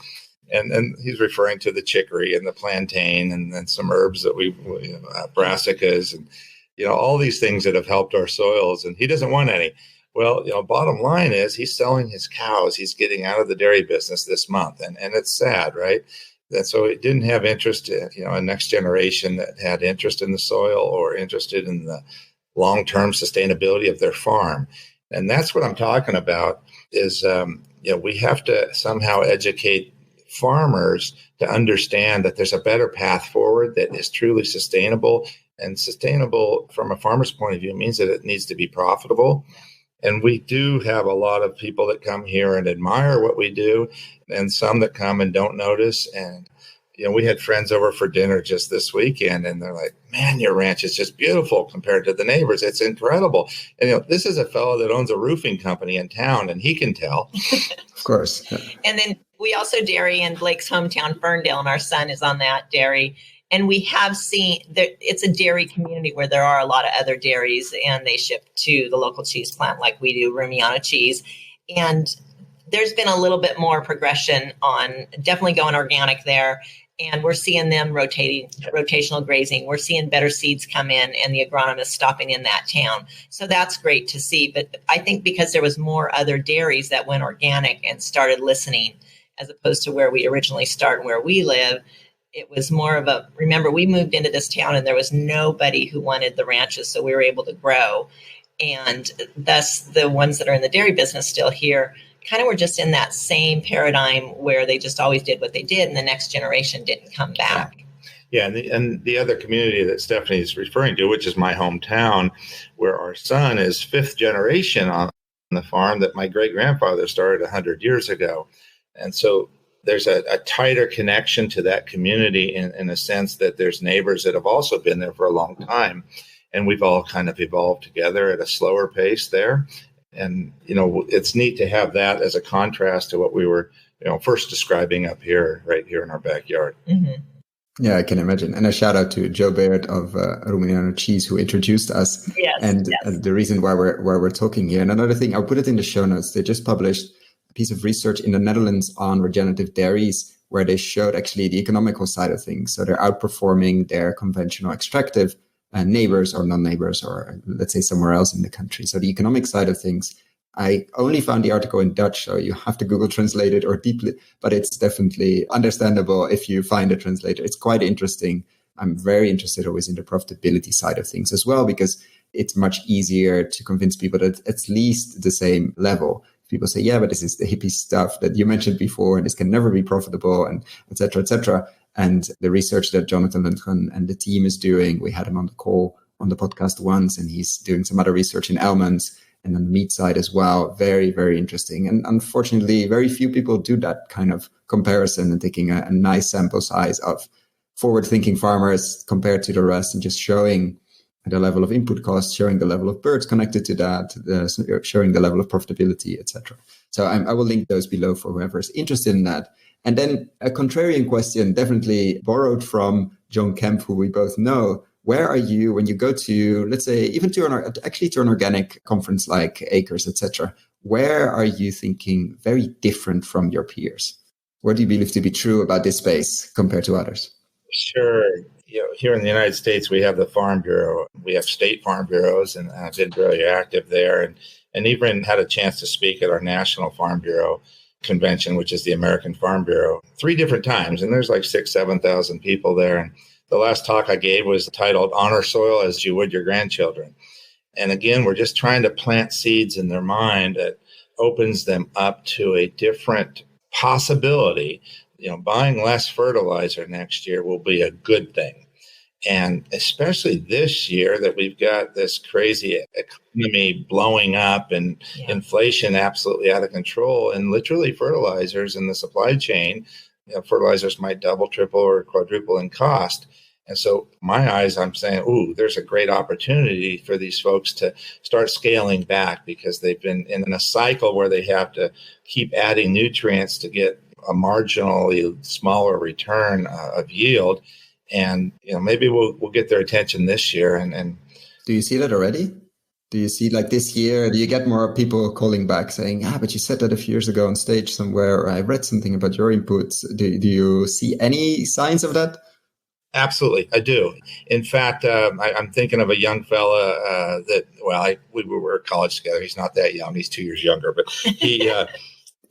And he's referring to the chicory and the plantain and then some herbs that we brassicas and, all these things that have helped our soils. And he doesn't want any. Well, bottom line is he's selling his cows. He's getting out of the dairy business this month. And it's sad, right? And so it didn't have interest in, a next generation that had interest in the soil or interested in the long-term sustainability of their farm. And that's what I'm talking about is, we have to somehow educate farmers to understand that there's a better path forward that is truly sustainable. And sustainable from a farmer's point of view means that it needs to be profitable. And we do have a lot of people that come here and admire what we do, and some that come and don't notice. And, we had friends over for dinner just this weekend, and they're like, man, your ranch is just beautiful compared to the neighbors. It's incredible. And, this is a fellow that owns a roofing company in town, and he can tell. Of course. Yeah. And then we also dairy in Blake's hometown, Ferndale, and our son is on that dairy. And we have seen that it's a dairy community where there are a lot of other dairies and they ship to the local cheese plant like we do, Rumiana cheese. And there's been a little bit more progression on definitely going organic there. And we're seeing them rotational grazing. We're seeing better seeds come in and the agronomist stopping in that town. So that's great to see. But I think because there was more other dairies that went organic and started listening as opposed to where we originally started, where we live, it was more of remember, we moved into this town and there was nobody who wanted the ranches, so we were able to grow. And thus the ones that are in the dairy business still here kind of were just in that same paradigm where they just always did what they did and the next generation didn't come back. Yeah, and the other community that Stephanie is referring to, which is my hometown, where our son is fifth generation on the farm that my great-grandfather started 100 years ago. And so there's a tighter connection to that community in a sense that there's neighbors that have also been there for a long time. And we've all kind of evolved together at a slower pace there. And, it's neat to have that as a contrast to what we were, first describing up here, right here in our backyard. Mm-hmm. Yeah, I can imagine. And a shout out to Joe Baird of Rumiana Cheese, who introduced us. Yes, and the reason why we're talking here. And another thing, I'll put it in the show notes. They just published piece of research in the Netherlands on regenerative dairies, where they showed actually the economical side of things. So they're outperforming their conventional extractive neighbors or non-neighbors, or let's say somewhere else in the country. So the economic side of things, I only found the article in Dutch, so you have to Google translate it or deeply, but it's definitely understandable if you find a translator. It's quite interesting. I'm very interested always in the profitability side of things as well, because it's much easier to convince people that it's at least the same level. People say, yeah, but this is the hippie stuff that you mentioned before, and this can never be profitable, and et cetera, et cetera. And the research that Jonathan Lundgren and the team is doing, we had him on the call on the podcast once, and he's doing some other research in almonds and on the meat side as well. Very, very interesting. And unfortunately, very few people do that kind of comparison and taking a nice sample size of forward-thinking farmers compared to the rest and just showing the level of input costs, showing the level of birds connected to that, showing the level of profitability, etc. So I will link those below for whoever is interested in that. And then a contrarian question, definitely borrowed from John Kemp, who we both know. Where are you when you go to, let's say, even to an organic conference like Acres, etc.? Where are you thinking very different from your peers? What do you believe to be true about this space compared to others? Sure. Here in the United States, we have the Farm Bureau. We have state farm bureaus, and I've been really active there, and even had a chance to speak at our National Farm Bureau convention, which is the American Farm Bureau, 3 different times. And there's like 7,000 people there. And the last talk I gave was titled "Honor Soil as You Would Your Grandchildren." And again, we're just trying to plant seeds in their mind that opens them up to a different possibility. Buying less fertilizer next year will be a good thing. And especially this year that we've got this crazy economy blowing up and inflation absolutely out of control, and literally fertilizers in the supply chain, fertilizers might double, triple, or quadruple in cost. And so my eyes, I'm saying, there's a great opportunity for these folks to start scaling back, because they've been in a cycle where they have to keep adding nutrients to get a marginally smaller return of yield. And maybe we'll get their attention this year. And do you see that already? Do you see, like, this year, do you get more people calling back saying, but you said that a few years ago on stage somewhere, or I read something about your inputs? Do you see any signs of that? Absolutely, I do. In fact, I'm thinking of a young fella we were at college together. He's not that young. He's 2 years younger, but he...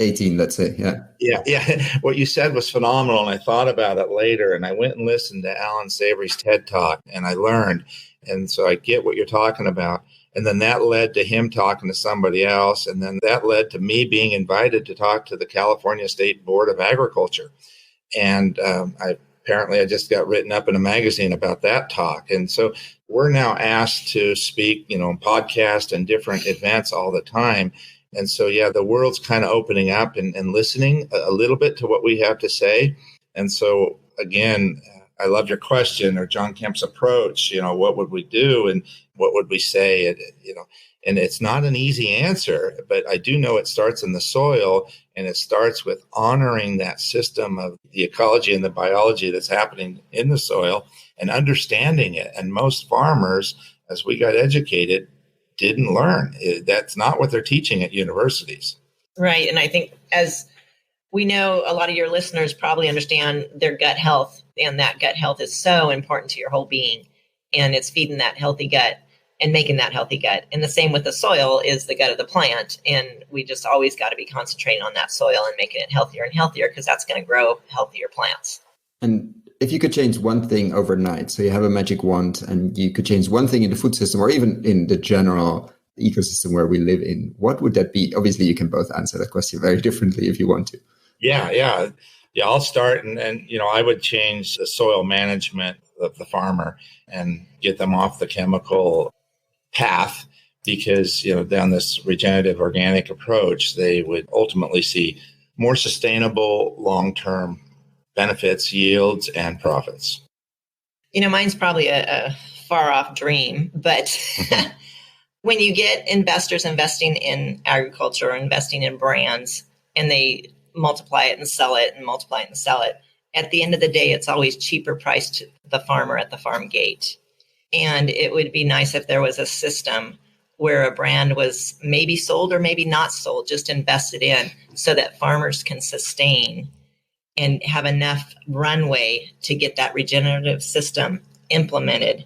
18, let's say. Yeah. What you said was phenomenal. And I thought about it later, and I went and listened to Alan Savory's TED Talk, and I learned. And so I get what you're talking about. And then that led to him talking to somebody else. And then that led to me being invited to talk to the California State Board of Agriculture. And I just got written up in a magazine about that talk. And so we're now asked to speak, podcast and different events all the time. And so, the world's kind of opening up and listening a little bit to what we have to say. And so, again, I love your question, or John Kemp's approach. What would we do and what would we say? And it's not an easy answer, but I do know it starts in the soil, and it starts with honoring that system of the ecology and the biology that's happening in the soil and understanding it. And most farmers, as we got educated, didn't learn. That's not what they're teaching at universities. Right. And I think, as we know, a lot of your listeners probably understand their gut health, and that gut health is so important to your whole being. And it's feeding that healthy gut and making that healthy gut. And the same with the soil is the gut of the plant. And we just always got to be concentrating on that soil and making it healthier and healthier, because that's going to grow healthier plants. And if you could change one thing overnight, so you have a magic wand and you could change one thing in the food system, or even in the general ecosystem where we live in, what would that be? Obviously, you can both answer that question very differently if you want to. Yeah. I'll start. And I would change the soil management of the farmer and get them off the chemical path, because, down this regenerative organic approach, they would ultimately see more sustainable long-term benefits, yields, and profits. Mine's probably a far off dream, but when you get investors investing in agriculture or investing in brands, and they multiply it and sell it and multiply it and sell it, at the end of the day, it's always cheaper priced to the farmer at the farm gate. And it would be nice if there was a system where a brand was maybe sold or maybe not sold, just invested in, so that farmers can sustain and have enough runway to get that regenerative system implemented,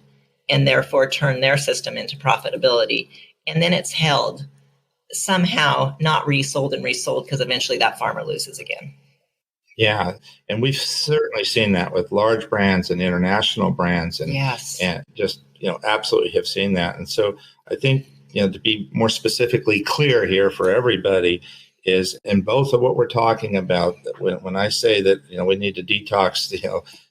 and therefore turn their system into profitability. And then it's held somehow, not resold, because eventually that farmer loses again. Yeah. And we've certainly seen that with large brands and international brands. And, yes. And just, absolutely have seen that. And so I think, to be more specifically clear here for everybody, is in both of what we're talking about, when I say that, we need to detox,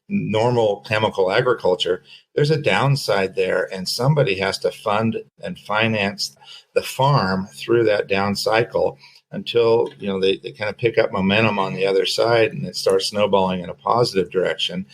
normal chemical agriculture, there's a downside there, and somebody has to fund and finance the farm through that down cycle until, they kind of pick up momentum on the other side, and it starts snowballing in a positive direction.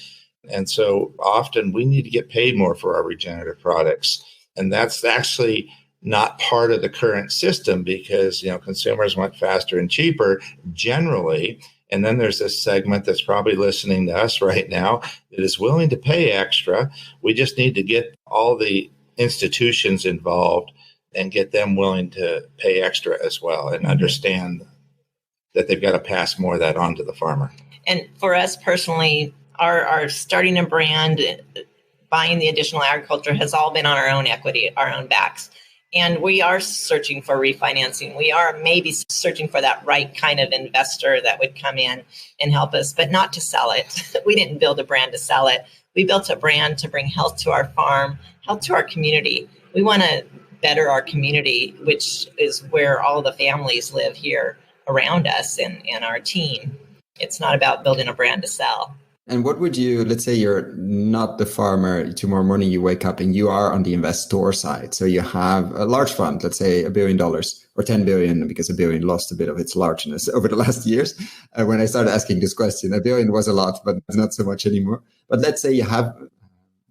And so often we need to get paid more for our regenerative products. And that's actually not part of the current system, because, consumers want faster and cheaper generally. And then there's this segment that's probably listening to us right now that is willing to pay extra. We just need to get all the institutions involved and get them willing to pay extra as well and understand that they've got to pass more of that on to the farmer. And for us personally, our starting a brand, buying the additional agriculture has all been on our own equity, our own backs. And we are searching for refinancing. We are maybe searching for that right kind of investor that would come in and help us, but not to sell it. We didn't build a brand to sell it. We built a brand to bring health to our farm, health to our community. We want to better our community, which is where all the families live here around us and our team. It's not about building a brand to sell. And what would you, let's say you're not the farmer, tomorrow morning you wake up and you are on the investor side. So you have a large fund, let's say $1 billion or 10 billion, because $1 billion lost a bit of its largeness over the last years. When I started asking this question, $1 billion was a lot, but not so much anymore. But let's say you have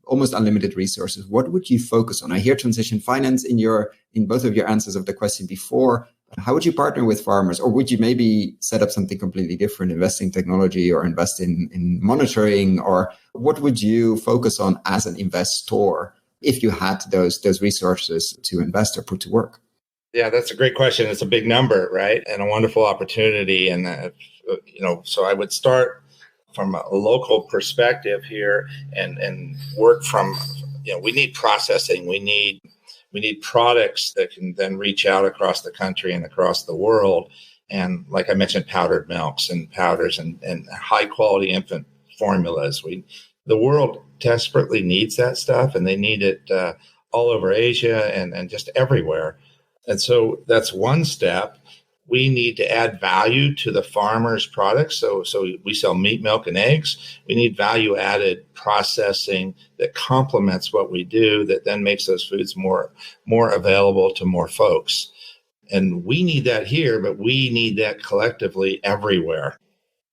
almost unlimited resources. What would you focus on? I hear transition finance in both of your answers of the question before. How would you partner with farmers? Or would you maybe set up something completely different, invest in technology or invest in monitoring? Or what would you focus on as an investor if you had those resources to invest or put to work? Yeah, that's a great question. It's a big number, right? And a wonderful opportunity. And, so I would start from a local perspective here and work from, we need processing. We need products that can then reach out across the country and across the world. And like I mentioned, powdered milks and powders and high quality infant formulas. The world desperately needs that stuff, and they need it all over Asia and just everywhere. And so that's one step. We need to add value to the farmer's products. So we sell meat, milk, and eggs. We need value-added processing that complements what we do, that then makes those foods more available to more folks. And we need that here, but we need that collectively everywhere.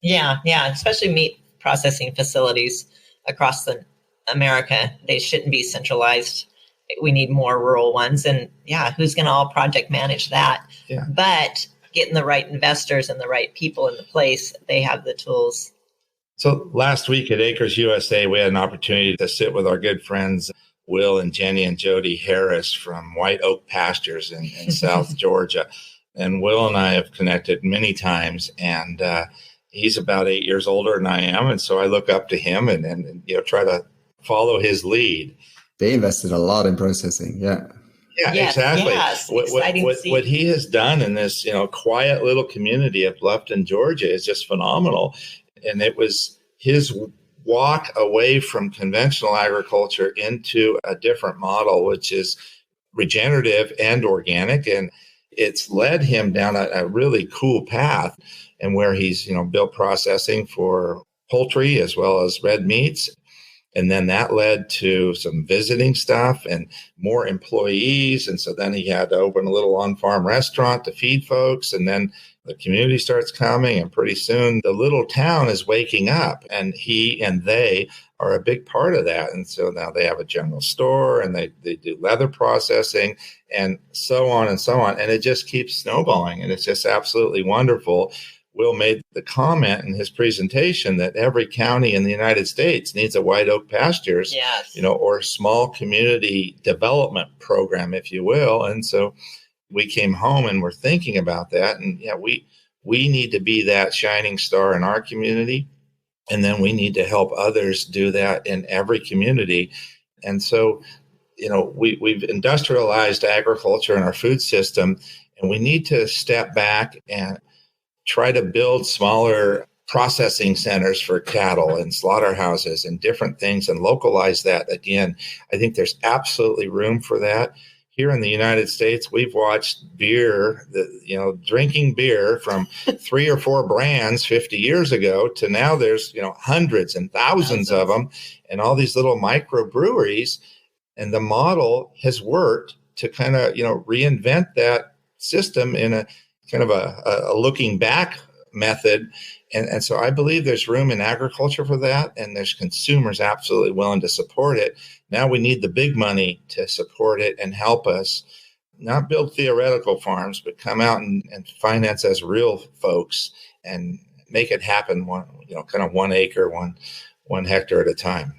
Yeah, especially meat processing facilities across America. They shouldn't be centralized. We need more rural ones. And who's going to all project manage that? Yeah. But getting the right investors and the right people in the place, they have the tools. So last week at Acres USA, we had an opportunity to sit with our good friends, Will and Jenny and Jody Harris from White Oak Pastures in South Georgia. And Will and I have connected many times, and he's about 8 years older than I am. And so I look up to him and try to follow his lead. They invested a lot in processing. Yeah. Yeah, yes, exactly. Yes, what he has done in this, quiet little community of Bluffton, Georgia, is just phenomenal. And it was his walk away from conventional agriculture into a different model, which is regenerative and organic. And it's led him down a really cool path, and where he's, built processing for poultry as well as red meats. And then that led to some visiting stuff and more employees. And so then he had to open a little on-farm restaurant to feed folks. And then the community starts coming, and pretty soon the little town is waking up, and he and they are a big part of that. And so now they have a general store, and they do leather processing and so on and so on. And it just keeps snowballing, and it's just absolutely wonderful. Will made the comment in his presentation that every county in the United States needs a White Oak Pastures, yes, or small community development program, if you will. And so we came home and we're thinking about that. And we need to be that shining star in our community. And then we need to help others do that in every community. And so, we've industrialized agriculture in our food system, and we need to step back and try to build smaller processing centers for cattle and slaughterhouses and different things and localize that again. I think there's absolutely room for that. Here in the United States, we've watched beer, drinking beer from 3 or 4 brands 50 years ago to now there's, hundreds and thousands of them, and all these little microbreweries. And the model has worked to kind of, reinvent that system in a kind of a looking back method. And so I believe there's room in agriculture for that, and there's consumers absolutely willing to support it. Now we need the big money to support it and help us not build theoretical farms, but come out and finance as real folks and make it happen kind of 1 acre, one hectare at a time.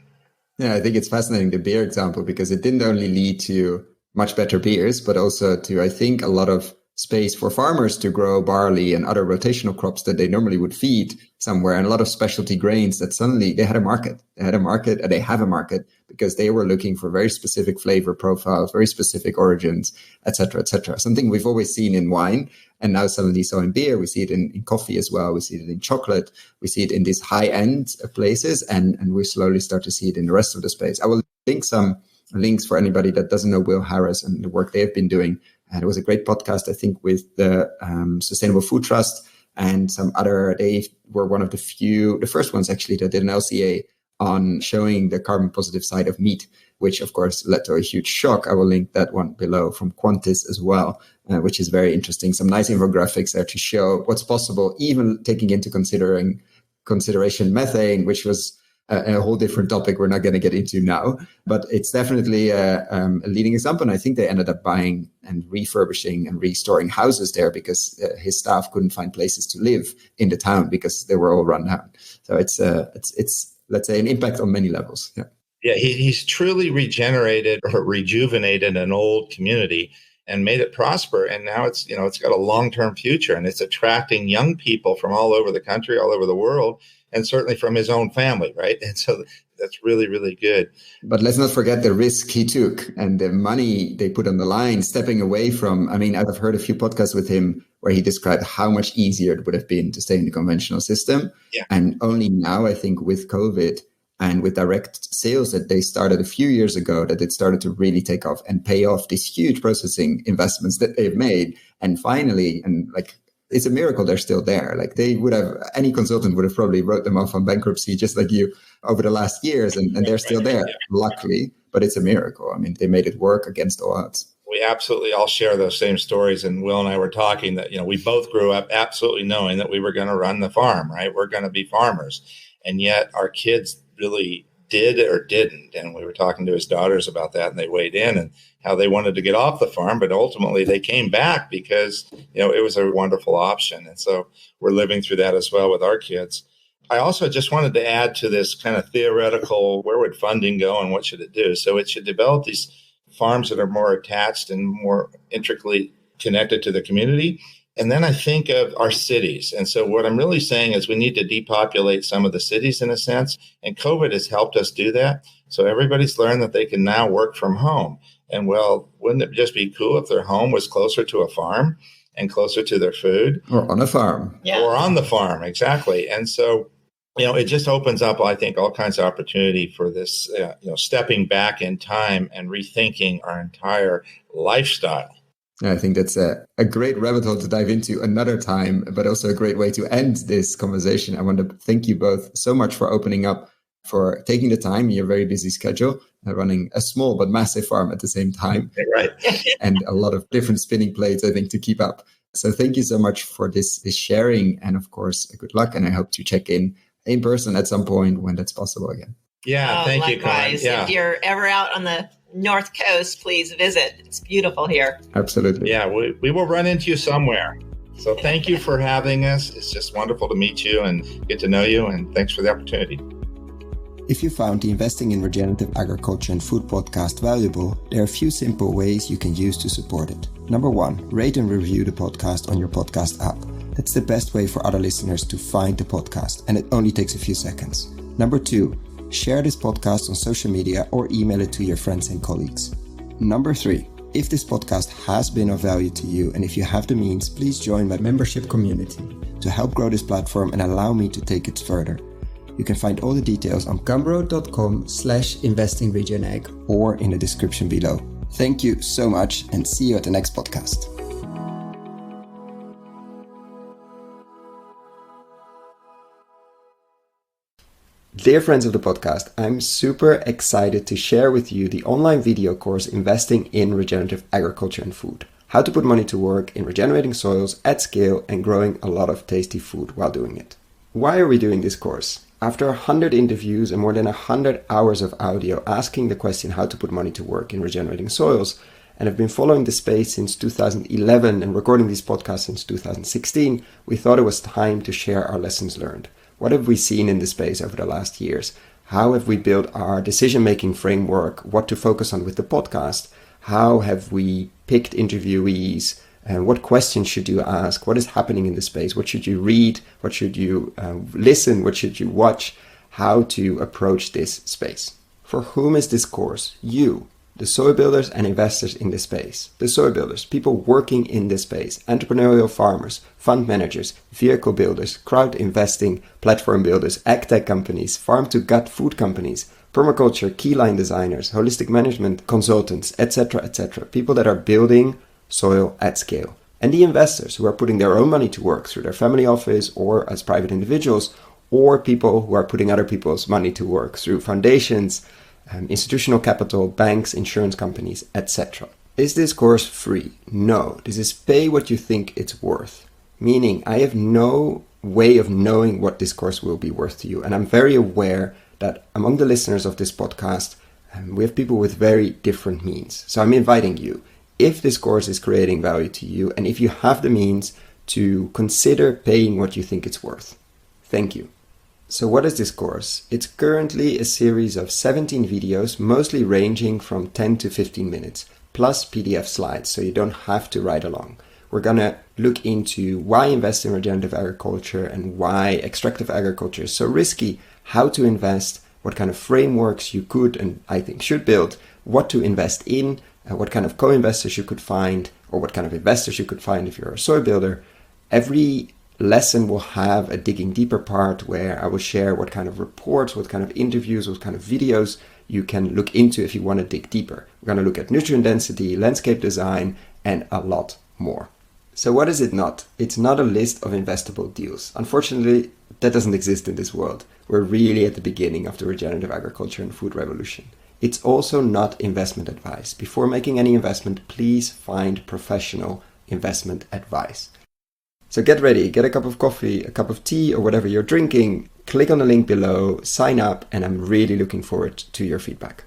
Yeah, I think it's fascinating, the beer example, because it didn't only lead to much better beers, but also to, I think, a lot of space for farmers to grow barley and other rotational crops that they normally would feed somewhere, and a lot of specialty grains that suddenly they had a market. They have a market because they were looking for very specific flavor profiles, very specific origins, et cetera, et cetera. Something we've always seen in wine, and now suddenly saw in beer. We see it in coffee as well. We see it in chocolate. We see it in these high-end places, and we slowly start to see it in the rest of the space. I will link some links for anybody that doesn't know Will Harris and the work they've been doing. And it was a great podcast, I think, with the Sustainable Food Trust and some other. They were one of the first ones actually that did an LCA on showing the carbon positive side of meat, which of course led to a huge shock. I will link that one below from Qantas as well, which is very interesting. Some nice infographics there to show what's possible, even taking into consideration methane, which was a whole different topic we're not going to get into now. But it's definitely a leading example. And I think they ended up buying and refurbishing and restoring houses there because his staff couldn't find places to live in the town because they were all run down. So it's let's say an impact on many levels. Yeah. Yeah, he's truly regenerated or rejuvenated an old community and made it prosper. And now it's got a long-term future, and it's attracting young people from all over the country, all over the world, and certainly from his own family, right? And so that's really, really good. But let's not forget the risk he took and the money they put on the line, stepping away from, I've heard a few podcasts with him where he described how much easier it would have been to stay in the conventional system. Yeah. And only now, I think, with COVID and with direct sales that they started a few years ago, that it started to really take off and pay off these huge processing investments that they've made. And finally, it's a miracle they're still there. Any consultant would have probably wrote them off on bankruptcy, just like you, over the last years, and they're still there, luckily. But it's a miracle. They made it work against all odds. We absolutely all share those same stories. And Will and I were talking that, we both grew up absolutely knowing that we were going to run the farm, right? We're going to be farmers. And yet our kids really did or didn't. And we were talking to his daughters about that, and they weighed in and how they wanted to get off the farm, but ultimately they came back because, it was a wonderful option. And so we're living through that as well with our kids. I also just wanted to add to this kind of theoretical, where would funding go and what should it do? So it should develop these farms that are more attached and more intricately connected to the community. And then I think of our cities. And so what I'm really saying is we need to depopulate some of the cities in a sense. And COVID has helped us do that. So everybody's learned that they can now work from home. And well, wouldn't it just be cool if their home was closer to a farm and closer to their food? Or on a farm. Yeah. Or on the farm, exactly. And so, it just opens up, I think, all kinds of opportunity for this, stepping back in time and rethinking our entire lifestyle. I think that's a great rabbit hole to dive into another time, but also a great way to end this conversation. I want to thank you both so much for opening up, for taking the time in your very busy schedule, running a small but massive farm at the same time. Right. And a lot of different spinning plates, I think, to keep up. So thank you so much for this sharing. And of course, good luck. And I hope to check in person at some point when that's possible again. Yeah, thank you, Koen. Yeah. If you're ever out on the North Coast, please visit. It's beautiful here. Absolutely. Yeah, we will run into you somewhere. So thank you for having us. It's just wonderful to meet you and get to know you. And thanks for the opportunity. If you found the Investing in Regenerative Agriculture and Food podcast valuable, there are a few simple ways you can use to support it. Number 1, rate and review the podcast on your podcast app. That's the best way for other listeners to find the podcast, and it only takes a few seconds. Number 2, share this podcast on social media or email it to your friends and colleagues. Number 3, if this podcast has been of value to you, and if you have the means, please join my membership community to help grow this platform and allow me to take it further. You can find all the details on gumroad.com/investingregenag or in the description below. Thank you so much, and see you at the next podcast. Dear friends of the podcast, I'm super excited to share with you the online video course Investing in Regenerative Agriculture and Food. How to put money to work in regenerating soils at scale and growing a lot of tasty food while doing it. Why are we doing this course? After 100 interviews and more than 100 hours of audio asking the question how to put money to work in regenerating soils, and have been following the space since 2011 and recording these podcasts since 2016, we thought it was time to share our lessons learned. What have we seen in the space over the last years? How have we built our decision-making framework? What to focus on with the podcast? How have we picked interviewees? And what questions should you ask? What is happening in the space? What should you read? What should you listen? What should you watch? How to approach this space. For whom is this course? You, the soy builders and investors in this space. The soy builders, people working in this space, entrepreneurial farmers, fund managers, vehicle builders, crowd investing, platform builders, agtech companies, farm-to-gut food companies, permaculture, key line designers, holistic management consultants, etc., etc. People that are building soil at scale. And the investors who are putting their own money to work through their family office or as private individuals, or people who are putting other people's money to work through foundations, institutional capital, banks, insurance companies, etc. Is this course free? No. This is pay what you think it's worth. Meaning, I have no way of knowing what this course will be worth to you. And I'm very aware that among the listeners of this podcast, we have people with very different means. So I'm inviting you, if this course is creating value to you, and if you have the means, to consider paying what you think it's worth. Thank you. So what is this course? It's currently a series of 17 videos, mostly ranging from 10 to 15 minutes, plus PDF slides, so you don't have to ride along. We're going to look into why invest in regenerative agriculture and why extractive agriculture is so risky, how to invest, what kind of frameworks you could and I think should build, what to invest in, what kind of co-investors you could find, or what kind of investors you could find if you're a soy builder. Every lesson will have a digging deeper part where I will share what kind of reports, what kind of interviews, what kind of videos you can look into if you want to dig deeper. We're going to look at nutrient density, landscape design, and a lot more. So what is it not? It's not a list of investable deals. Unfortunately, that doesn't exist in this world. We're really at the beginning of the regenerative agriculture and food revolution. It's also not investment advice. Before making any investment, please find professional investment advice. So get ready, get a cup of coffee, a cup of tea, or whatever you're drinking. Click on the link below, sign up, and I'm really looking forward to your feedback.